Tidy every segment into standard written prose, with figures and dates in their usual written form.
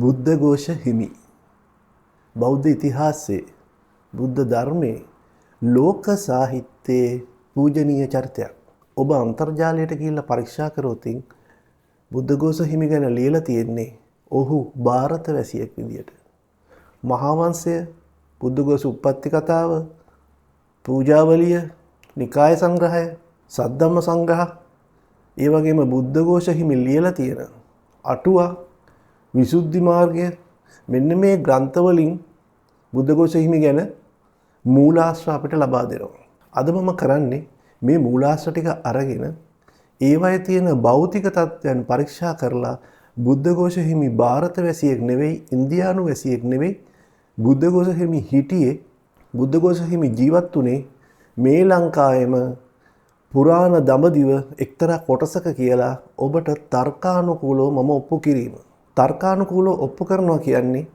බුද්ධඝෝෂ හිමි බෞද්ධ ඉතිහාසයේ බුද්ධ ධර්මයේ ලෝක සාහිත්‍යයේ පූජනීය චරිතයක්. ඔබ අන්තර්ජාලයට ගිහිල්ලා පරීක්ෂා කරොත් බුද්ධඝෝෂ හිමි ගැන ලියලා තියෙන්නේ ඔහු ಭಾರತ වැසියෙක් විදියට. මහා වංශය, බුද්ධඝෝෂ උප්පත්ති කතාව, පූජාවලිය, නිකාය සංග්‍රහය, සද්ධම්ම සංග්‍රහ, ඒ වගේම බුද්ධඝෝෂ හිමි ලියලා තියෙන අටුවා, විසුද්ධි මාර්ගය, මෙන්න මේ ග්‍රන්ථවලින් බුද්ධඝෝෂ හිමි ගැන මූලාශ්‍ර අපිට ලබා දෙනවා. අද මම කරන්නේ මේ මූලාශ්‍ර ටික අරගෙන ඒවයේ තියෙන භෞතික තත්ත්වයන් පරීක්ෂා කරලා බුද්ධඝෝෂ හිමි ಭಾರತ වැසියෙක් නෙවෙයි, ඉන්දියානු වැසියෙක් නෙවෙයි, බුද්ධඝෝෂ හිමි හිටියේ, බුද්ධඝෝෂ හිමි ජීවත් වුණේ මේ ලංකාවේම පුරාණ දඹදිව එක්තරා කොටසක කියලා ඔබට තර්කානුකූලව මම ඔප්පු කිරීම. තර්කානුකූලව ඔප්පු කරනවා කියන්නේ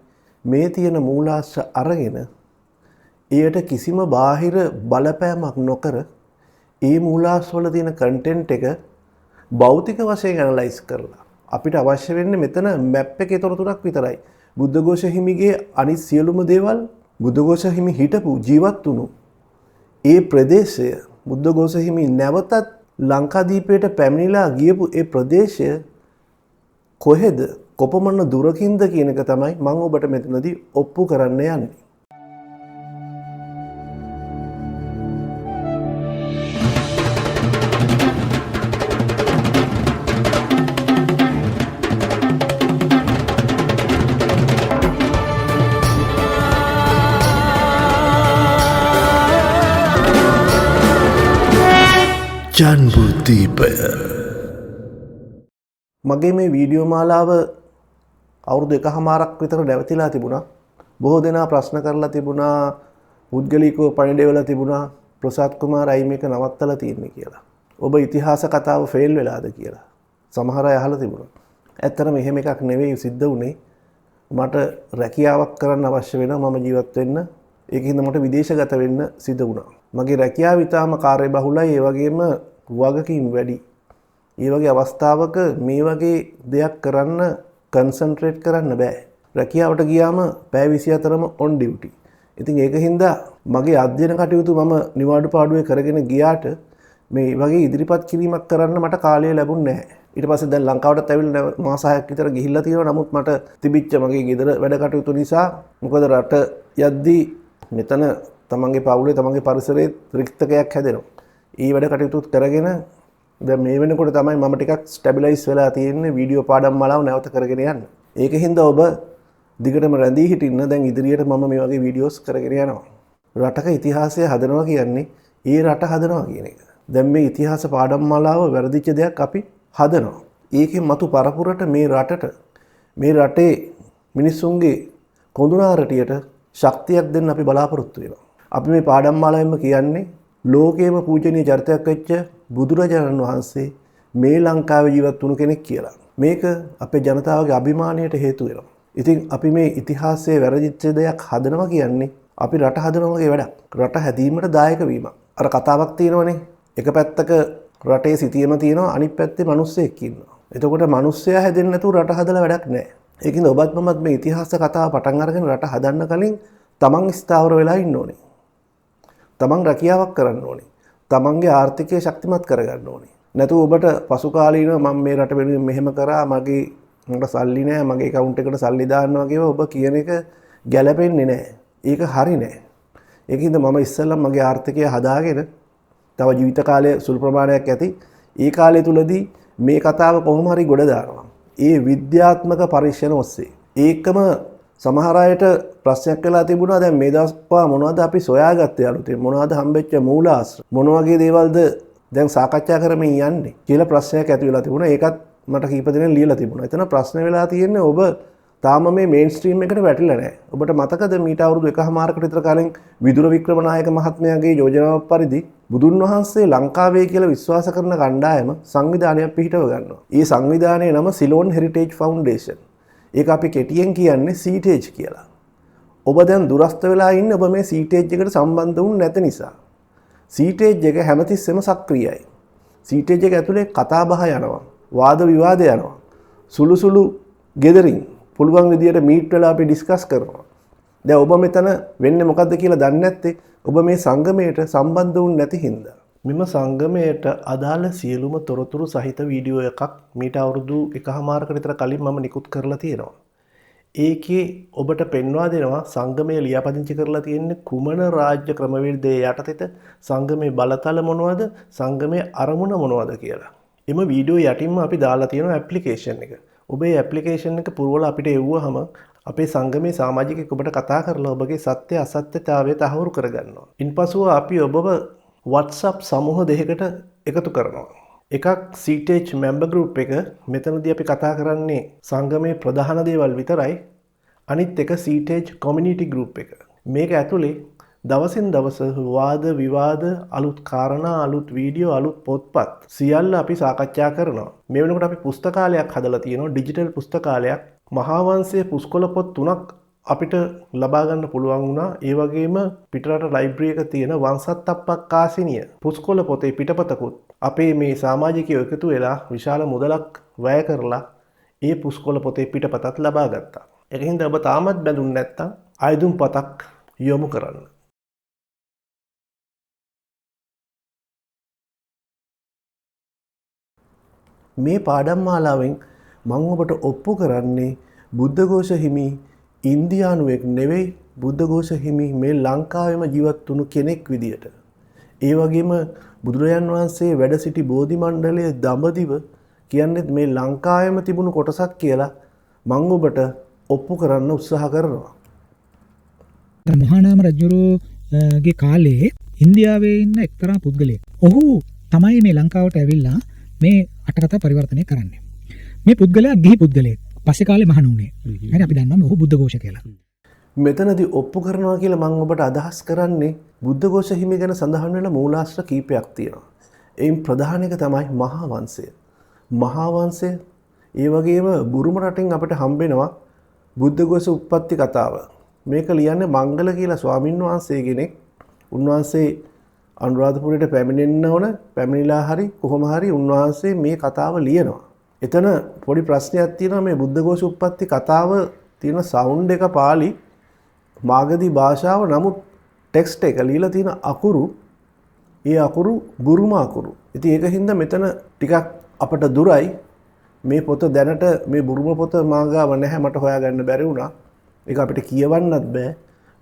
මේ තියෙන මූලාශ්‍ර අරගෙන එයට කිසිම බාහිර බලපෑමක් නොකර ඒ මූලාශ්‍ර වල තියෙන කන්ටෙන්ට් එක භෞතික වශයෙන් ඇනලයිස් කරලා අපිට අවශ්‍ය වෙන්නේ මෙතන මැප් එකේ තොරතුරක් විතරයි. බුද්ධඝෝෂ හිමිගේ අනිත් සියලුම දේවල්, බුද්ධඝෝෂ හිමි හිටපු ජීවත් වුණු ඒ ප්‍රදේශය, බුද්ධඝෝෂ හිමි නැවතත් ලංකාදීපයට පැමිණිලා ගියපු ඒ ප්‍රදේශය කොහෙද, කොපමණ දුරකින්ද කියන එක තමයි මම ඔබට මෙතනදී ඔප්පු කරන්න යන්නේ. ජන්බුද්දීපය. මගේ මේ වීඩියෝ මාලාව අවුරුදු 1කමාරක් විතර නැවතිලා තිබුණා. බොහෝ දෙනා ප්‍රශ්න කරලා තිබුණා, පුද්ගලිකව පණිඩ වෙලා තිබුණා, ප්‍රසාද් කුමාර අයි මේක නවත්තලා තියෙන්නේ කියලා. ඔබ ඉතිහාස කතාව ෆේල් වෙලාද කියලා. සමහර අය අහලා තිබුණා. ඇත්තටම එහෙම එකක් නෙවෙයි සිද්ධ වුණේ. මට රැකියාවක් කරන්න අවශ්‍ය වෙනවා මම ජීවත් වෙන්න. ඒකින්ද මට විදේශගත වෙන්න සිද්ධ වුණා. මගේ රැකියාව ඉතාම කාර්යබහුලයි, ඒ වගේම වගකීම් වැඩි. ඒ වගේ අවස්ථාවක මේ වගේ දෙයක් කරන්න කන්සන්ට්‍රේට් කරන්න බෑ. රැකියාවට ගියාම පැය 24ම ඔන් ඩියුටි. ඉතින් ඒක හින්දා මගේ අධ්‍යයන කටයුතු මම නිවාඩු පාඩුවේ කරගෙන ගියාට මේ වගේ ඉදිරිපත් කිරීමක් කරන්න මට කාලය ලැබුණේ නැහැ. ඊට පස්සේ දැන් ලංකාවටත් ඇවිල්ලා මාස 6ක් විතර ගිහිල්ලා තියෙනවා. නමුත් මට තිබිච්ච මගේ ගෙදර වැඩ කටයුතු නිසා, මොකද රට යද්දී මෙතන තමන්ගේ පවුලේ, තමන්ගේ පරිසරයේ රික්තකයක් හැදෙනවා. ඒ වැඩ කටයුතු කරගෙන දැන් මේ වෙනකොට තමයි මම ටිකක් ස්ටැබිලයිස් වෙලා තියෙන්නේ වීඩියෝ පාඩම් මාලාව නැවත කරගෙන යන්න. ඒකින්ද ඔබ දිගටම රැඳී හිටින්න. දැන් ඉදිරියට මම මේ වගේ වීඩියෝස් කරගෙන යනවා. රටක ඉතිහාසය හදනවා කියන්නේ ඒ රට හදනවා කියන එක. දැන් මේ ඉතිහාස පාඩම් මාලාව වැරදිච්ච දෙයක් අපි හදනවා. ඒකෙන් මතු පරපුරට මේ රටට, මේ රටේ මිනිස්සුන්ගේ කොඳුනාරටියට ශක්තියක් දෙන්න අපි බලාපොරොත්තු වෙනවා. අපි මේ පාඩම් මාලාවෙන්ම කියන්නේ ලෝකයේම පූජනීය චරිතයක් වෙච්ච බුදුරජාණන් වහන්සේ මේ ලංකාවේ ජීවත් වුණු කෙනෙක් කියලා. මේක අපේ ජනතාවගේ අභිමානයට හේතු වෙනවා. ඉතින් අපි මේ ඉතිහාසයේ වැරදිච්ච දෙයක් හදනවා කියන්නේ අපි රට හදනවා වගේ වැඩක්. රට හැදීමට දායක වීමක්. අර කතාවක් තියෙනවනේ. එක පැත්තක රටේ සිටියම තියෙනවා, අනිත් පැත්තේ මිනිස්සෙක් ඉන්නවා. එතකොට මිනිස්සයා හැදෙන්නේ නැතුව රට හදලා වැඩක් නැහැ. ඒකින්ද ඔබත් මමත් මේ ඉතිහාස කතාව පටන් අරගෙන රට හදන්න කලින් තමන් ස්ථාවර වෙලා ඉන්න ඕනේ. තමන් රැකියාවක් කරන්න ඕනේ. තමන්ගේ ආර්ථිකය ශක්තිමත් කරගන්න ඕනේ. නැතුව ඔබට පසු කාලීනව මම මේ රට වෙනුවෙන් මෙහෙම කරා, මට සල්ලි නැහැ, මගේ account එකට සල්ලි දාන්නවා කියලා ඔබ කියන එක ගැළපෙන්නේ නැහැ. ඒක හරි නැහැ. ඒකින්ද මම ඉස්සෙල්ලම මගේ ආර්ථිකය හදාගෙන තව ජීවිත කාලය සුළු ප්‍රමාණයක් ඇති. ඒ කාලය තුලදී මේ කතාව කොහොම හරි ගොඩ දානවා. ඒ විද්‍යාත්මක පරීක්ෂණ ඔස්සේ. ඒකම සමහර අයට ප්‍රශ්නයක් වෙලා තිබුණා, දැන් මේ දවස් පහ මොනවද අපි සොයාගත්තේ අලුතෙන්, මොනවද හම්බෙච්ච මූලාශ්‍ර, මොන වගේ දේවල්ද දැන් සාකච්ඡා කරමින් යන්නේ කියලා ප්‍රශ්නයක් ඇති වෙලා තිබුණා. ඒකත් මට කීප දෙනෙක් ලියලා තිබුණා. එතන ප්‍රශ්න වෙලා තියෙන්නේ ඔබ තාම මේ මේන් ස්ට්‍රීම් එකට වැටිලා නැහැ. ඔබට මතකද මීට අවුරුදු 1කමාරකට විතර කලින් විදුර වික්‍රමනායක මහත්මයාගේ යෝජනාවක් පරිදි බුදුන් වහන්සේ ලංකාවේ කියලා විශ්වාස කරන කණ්ඩායම සංවිධානයක් පිහිටව ගන්නවා. ඒ සංවිධානයේ නම සිලෝන් හෙරිටේජ් ෆවුන්ඩේෂන්. ඒක අපි කෙටියෙන් කියන්නේ සීටේජ් කියලා. ඔබ දැන් දුරස්ත වෙලා ඉන්නේ ඔබ මේ සීටේජ් එකට සම්බන්ධ වුනේ නැති නිසා. සීටේජ් එක හැමතිස්සෙම සක්‍රියයි. සීටේජ් එක ඇතුලේ කතා බහ යනවා, වාද විවාද යනවා. සුළු සුළු ගෙදරින් පුළුවන් විදියට මීට් වෙලා අපි ඩිස්කස් කරනවා. දැන් ඔබ මෙතන වෙන්නේ මොකද්ද කියලා දන්නේ නැත්තේ ඔබ මේ සංගමයට සම්බන්ධ වුනේ නැති හින්දා. මෙම සංගමයට අදාළ සියලුම තොරතුරු සහිත වීඩියෝ එකක් මීට අවුරුදු 1කමාරකට විතර කලින් මම නිකුත් කරලා තියෙනවා. ඒකේ ඔබට පෙන්වා දෙනවා සංගමය ලියාපදිංචි කරලා තියෙන්නේ කුමන රාජ්‍ය ක්‍රමවේදයේ යටතේද, සංගමේ බලතල මොනවද, සංගමේ අරමුණ මොනවද කියලා. එම වීඩියෝ යටින්ම අපි දාලා තියෙනවා ඇප්ලිකේෂන් එක. ඔබ මේ ඇප්ලිකේෂන් එක පුරවලා අපිට එවුවහම අපේ සංගමේ සමාජිකයෙක් ඔබට කතා කරලා ඔබගේ සත්‍ය අසත්‍යතාවය තහවුරු කරගන්නවා. ඉන්පසුව අපි ඔබව WhatsApp සමූහ දෙකකට එකතු කරනවා. එකක් CTH member group එක. මෙතනදී අපි කතා කරන්නේ සංගමේ ප්‍රධාන දේවල් විතරයි. අනිත් එක CTH community group එක. මේක ඇතුලේ දවසින් දවස වාද විවාද, අලුත් කාරණා, අලුත් වීඩියෝ, අලුත් පොත්පත් සියල්ල අපි සාකච්ඡා කරනවා. මේ වෙනකොට අපි පුස්තකාලයක් හදලා තියෙනවා, ඩිජිටල් පුස්තකාලයක්. මහා වංශයේ පුස්කොළ පොත් 3ක් අපිට ලබා ගන්න පුළුවන් වුණා. ඒ වගේම පිටරට ලයිබ්‍රරි එක තියෙන වංශත්තප්පක්කාසිනිය පුස්කොළ පොතේ පිටපතකුත් අපේ මේ සමාජිකයෝ එකතු වෙලා විශාල මුදලක් වැය කරලා ඒ පුස්කොළ පොතේ පිටපතත් ලබා ගත්තා. ඒකින්ද ඔබ තාමත් බැඳුනේ නැත්තම් ආයුධම් පතක් යොමු කරන්න. මේ පාඩම් මාලාවෙන් මම ඔබට ඔප්පු කරන්නේ බුද්ධඝෝෂ හිමි ඉන්දියානුවෙක් නෙවෙයි, බුද්ධඝෝෂ හිමි මේ ලංකාවේම ජීවත් වුණු කෙනෙක් විදියට. ඒ වගේම බුදුරජාන් වහන්සේ වැඩ සිටි බෝධි මණ්ඩලයේ දඹදිව කියන්නේ මේ ලංකාවේම තිබුණු කොටසක් කියලා මම ඔබට ඔප්පු කරන්න උත්සාහ කරනවා. මහානාම රජුගේ කාලේ ඉන්දියාවේ ඉන්න එක්තරා පුද්ගලයෙක්. ඔහු තමයි මේ ලංකාවට ඇවිල්ලා මේ අටකථා පරිවර්තනය කරන්නේ. මේ පුද්ගලයා ගිහි පුද්ගලයෙක්. පස්සේ කාලේ මහණ වුණේ. හරි අපි දන්නවා ඔහු බුද්ධඝෝෂ කියලා. මෙතනදී ඔප්පු කරනවා කියලා මම ඔබට අදහස් කරන්නේ බුද්ධඝෝෂ හිමි ගැන සඳහන් වෙන මූලාශ්‍ර කීපයක් තියෙනවා. එයින් ප්‍රධාන එක තමයි මහා වංශය. මහා වංශය ඒ වගේම බුරුම රටින් අපිට හම්බෙනවා බුද්ධඝෝෂ උප්පත්ති කතාව. මේක ලියන්නේ මංගල කියලා ස්වාමින් වහන්සේ කෙනෙක්. උන්වහන්සේ අනුරාධපුරයට පැමිණෙන්න ඕන, පැමිණිලා හරි කොහොම හරි උන්වහන්සේ මේ කතාව ලියනවා. එතන පොඩි ප්‍රශ්නයක් තියෙනවා. මේ බුද්ධඝෝෂ උප්පත්ති කතාව තියෙන සවුන්ඩ් එක පාලි මාගධි භාෂාව, නමුත් ටෙක්ස්ට් එක ලියලා තියෙන අකුරු ඒ අකුරු බුරුම අකුරු. ඉතින් ඒක හින්දා මෙතන ටිකක් අපට දුරයි. මේ පොත දැනට මේ බුරුම පොත මාගාව නැහැ, මට හොයාගන්න බැරි වුණා. ඒක අපිට කියවන්නත් බෑ.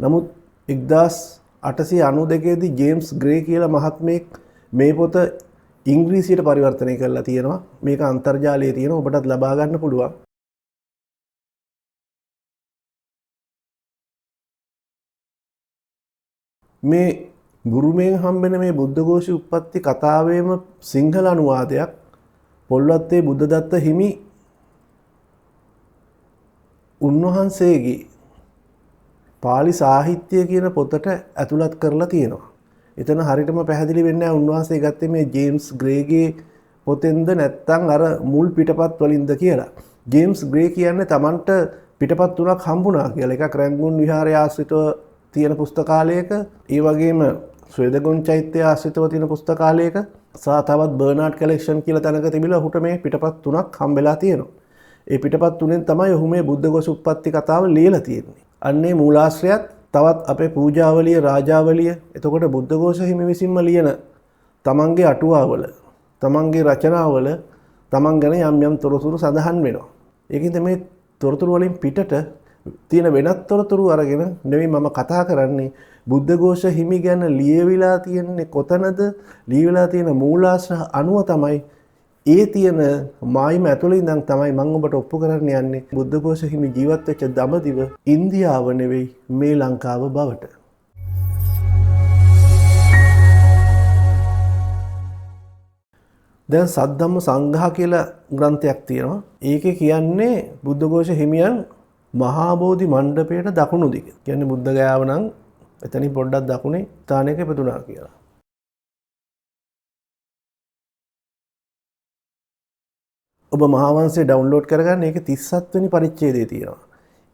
නමුත් 1892 දී ජේම්ස් ග්‍රේ කියලා මහත්මයෙක් මේ පොත ඉංග්‍රීසියට පරිවර්තනය කරලා තියෙනවා. මේක අන්තර්ජාලයේ තියෙනවා, ඔබටත් ලබා ගන්න පුළුවන්. මේ බුරුමෙන් හම්බෙන මේ බුද්ධඝෝෂ උප්පත්ති කතාවේම සිංහල අනුවාදයක් පොල්වත්තේ බුද්ධදත්ත හිමි උන්වහන්සේගේ පාලි සාහිත්‍ය කියන පොතට ඇතුළත් කරලා තියෙනවා. එතන හරියටම පැහැදිලි වෙන්නේ නැහැ උන්වහන්සේ ගත්තේ මේ ජේම්ස් ග්‍රේගේ පොතෙන්ද නැත්නම් අර මුල් පිටපත් වලින්ද කියලා. ජේම්ස් ග්‍රේ කියන්නේ Tamanට පිටපත් තුනක් හම්බුණා කියලා. එකක් රැංගුන් විහාරය ආශ්‍රිතව තියෙන පුස්තකාලයක, ඒ වගේම ස්වේදගොන් චෛත්‍ය ආශ්‍රිතව තියෙන පුස්තකාලයක, සහ තවත් බර්නාඩ් කලෙක්ෂන් කියලා තැනක තිබිලා ඔහුට මේ පිටපත් තුනක් හම්බෙලා තියෙනවා. ඒ පිටපත් තුනෙන් තමයි ඔහු මේ බුද්ධඝෝෂ උප්පත්ති කතාව ලියලා තියෙන්නේ. අන්නේ මූලාශ්‍රයත් තවත් අපේ පූජාවලිය, රාජාවලිය, එතකොට බුද්ධඝෝෂ හිමි විසින්ම ලියන තමන්ගේ අටුවාවල, තමන්ගේ රචනාවල තමන් ගැන යම් යම් තොරතුරු සඳහන් වෙනවා. ඒකින්ද මේ තොරතුරු වලින් පිටට තියෙන වෙනත් තොරතුරු අරගෙන නෙවෙයි මම කතා කරන්නේ. බුද්ධඝෝෂ හිමි ගැන ලියවිලා තියෙන්නේ කොතනද? ලියවිලා තියෙන මූලාශ්‍ර අනුව තමයි ඒ තියෙන මායිම ඇතුළේ ඉඳන් තමයි මම ඔබට ඔප්පු කරන්න යන්නේ බුද්ධඝෝෂ හිමි ජීවත් වෙච්ච දඹදිව ඉන්දියාව නෙවෙයි මේ ලංකාව බවට. දැන් සද්ධම්ම සංඝහ කියලා ග්‍රන්ථයක් තියෙනවා. ඒකේ කියන්නේ බුද්ධඝෝෂ හිමියන් මහා බෝධි මණ්ඩපයට දකුණු දිග. කියන්නේ බුද්ධ ගයාව නම් එතනින් පොඩ්ඩක් දකුණේ ස්ථානයක ඉපදුනා කියලා. ඔබ මහා වංශය ඩවුන්ලෝඩ් කරගන්න. ඒකේ 37 වෙනි පරිච්ඡේදයේ තියෙනවා.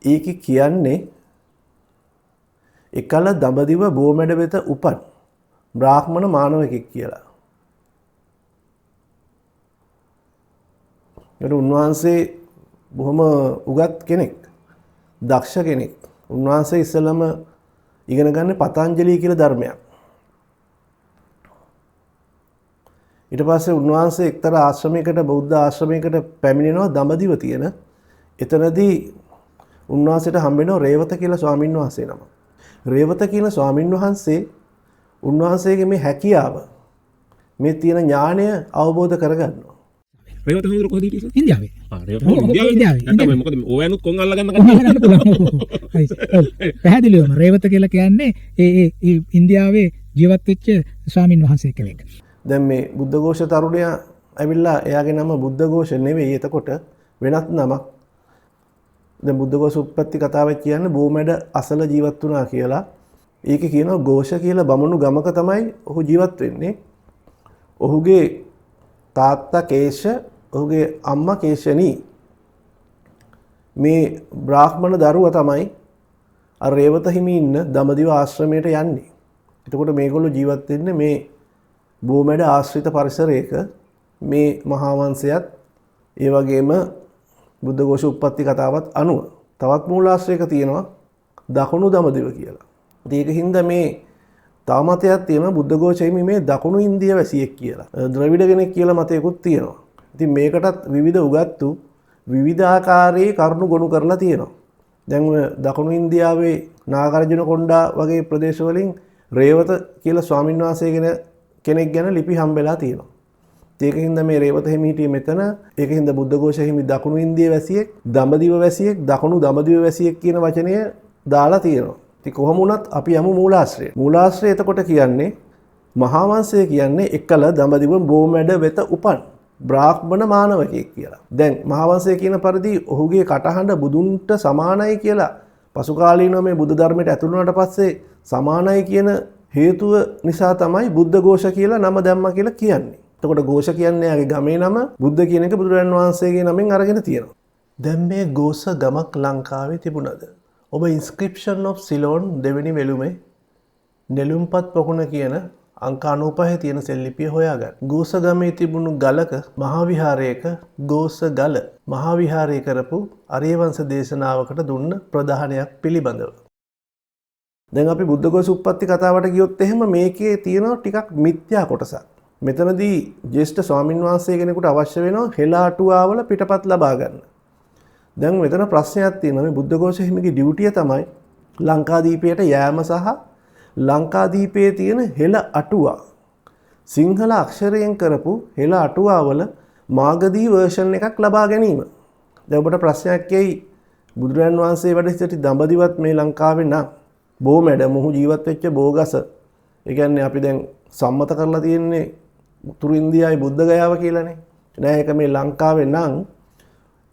ඒකේ කියන්නේ එකල දඹදිව බෝමැඩ වෙත උපන් බ්‍රාහ්මණ මානවකෙක් කියලා. ඒක උන්වහන්සේ බොහොම උගත් කෙනෙක්. දක්ෂ කෙනෙක්. උන්වහන්සේ ඉස්සෙල්ලම ඉගෙන ගන්න පතංජලි කියලා ධර්මයක්. ඊට පස්සේ උන්වහන්සේ එක්තරා ආශ්‍රමයකට බෞද්ධ ආශ්‍රමයකට පැමිණෙනවා දඹදිව තියෙන. එතනදී උන්වහන්සේට හම්බ වෙනවා රේවත කියලා ස්වාමින් වහන්සේ නම. රේවත කියන ස්වාමින් වහන්සේ උන්වහන්සේගේ මේ හැකියාව මේ තියෙන ඥාණය අවබෝධ කරගන්නවා. රේවත හඳුර කොහොමද හිටියේ? ඉන්දියාවේ. ඉන්දියාවේ. නැත්නම් මොකද ඕයනුත් කොන් අල්ල ගන්න පැහැදිලිවම රේවත කියලා කියන්නේ ඒ ඉන්දියාවේ ජීවත් වෙච්ච ස්වාමින් වහන්සේ කෙනෙක්. දැන් මේ බුද්ධඝෝෂ තරුණයා ඇවිල්ලා එයාගේ නම බුද්ධඝෝෂ නෙවෙයි එතකොට වෙනත් නමක්. දැන් බුද්ධඝෝෂ උත්පත්ති කතාවේ කියන්නේ බෝමැඩ අසල ජීවත් වුණා කියලා. ඒකේ කියනවා ഘോഷ කියලා බමුණු ගමක තමයි ඔහු ජීවත් වෙන්නේ. ඔහුගේ තාත්තා කේශ, ඔහුගේ අම්මා කේශනී. මේ බ්‍රාහ්මණ දරුවා තමයි අර රේවත හිමි ඉන්න දඹදිව ආශ්‍රමයට යන්නේ. එතකොට මේගොල්ලෝ ජීවත් වෙන්නේ මේ බෝමැඩ ආශ්‍රිත පරිසරයක. මේ මහා වංශයත් ඒ වගේම බුද්ධඝෝෂ උත්පත්ති කතාවත් අනුව තවත් මූලාශ්‍රයක තියෙනවා දකුණු දඹදිව කියලා. ඒක හින්දා මේ තව මතයක් තියෙනවා බුද්ධඝෝෂ හිමි මේ දකුණු ඉන්දිය වැසියෙක් කියලා. ද්‍රවිඩ කෙනෙක් කියලා මතයකුත් තියෙනවා. ඉතින් මේකටත් විවිධ උගත්තු විවිධාකාරයේ කරුණු ගොනු කරලා තියෙනවා. දැන් දකුණු ඉන්දියාවේ නාගාර්ජුන කොණ්ඩා වගේ ප්‍රදේශවලින් රේවත කියලා ස්වාමීන් වහන්සේ කෙනෙක් ගැන ලිපි හම්බෙලා තියෙනවා. ඒක හින්දා මේ රේවත හිමි හිටියේ මෙතන. ඒක හින්දා බුද්ධඝෝෂ හිමි දකුණු ඉන්දිය වැසියෙක්, දඹදිව වැසියෙක්, දකුණු දඹදිව වැසියෙක් කියන වචනය දාලා තියෙනවා. ඉතින් කොහොම වුණත් අපි යමු මූලාශ්‍රය. මූලාශ්‍රය එතකොට කියන්නේ මහා වංශය කියන්නේ එකල දඹදිව බෝමැඩ වෙත උපන් බ්‍රාහ්මණ මානවකයෙක් කියලා. දැන් මහා වංශය කියන පරිදි ඔහුගේ කටහඬ බුදුන්ට සමානයි කියලා පසු කාලීනව මේ බුද්ධ ධර්මයට ඇතුළු වුණාට පස්සේ සමානයි කියන හේතුව නිසා තමයි බුද්ධඝෝෂ කියලා නම දැම්මා කියලා කියන්නේ. එතකොට ഘോഷ කියන්නේ යාගේ ගමේ නම, බුද්ධ කියන එක බුදුරජාණන් වහන්සේගේ නමෙන් අරගෙන තියෙනවා. දැන් මේ ഘോഷ ගමක් ලංකාවේ තිබුණද? ඔබ ඉන්ස්ක්‍රිප්ෂන් ඔෆ් සිලෝන් දෙවෙනි වෙලුමේ නෙළුම්පත් පොකුණ කියන අංක 95 තියෙන සෙල්ලිපිය හොයාගන්න. ഘോഷ ගමේ තිබුණු ගලක මහාවිහාරයක ഘോഷ ගල මහාවිහාරය කරපු ආර්යවංශ දේශනාවකට දුන්න ප්‍රදානයක් පිළිබඳව. දැන් අපි බුද්ධඝෝෂ උත්පත්ති කතාවට ගියොත් එහෙම මේකේ තියෙනවා ටිකක් මිත්‍යා කොටසක්. මෙතනදී ජේෂ්ඨ ස්වාමින් වහන්සේ කෙනෙකුට අවශ්‍ය වෙනවා හෙලාටුවාවල පිටපත් ලබා ගන්න. දැන් මෙතන ප්‍රශ්නයක් තියෙනවා. මේ බුද්ධඝෝෂ හිමිගේ ඩියුටිය තමයි ලංකාදීපයට යෑම සහ ලංකාදීපයේ තියෙන හෙළ අටුවා සිංහල අක්ෂරයෙන් කරපු හෙළ අටුවාවල මාගදී වර්ෂන් එකක් ලබා ගැනීම. දැන් ඔබට ප්‍රශ්නයක් එයි බුදුරජාන් වහන්සේ වැඩ සිටි දඹදිවත් මේ ලංකාවේ නම් බෝමැඩ මොහු ජීවත් වෙච්ච බෝගස. ඒ කියන්නේ අපි දැන් සම්මත කරලා තියෙන්නේ උතුරු ඉන්දියාවේ බුද්ධ ගයාව කියලානේ. නෑ ඒක මේ ලංකාවේ නම්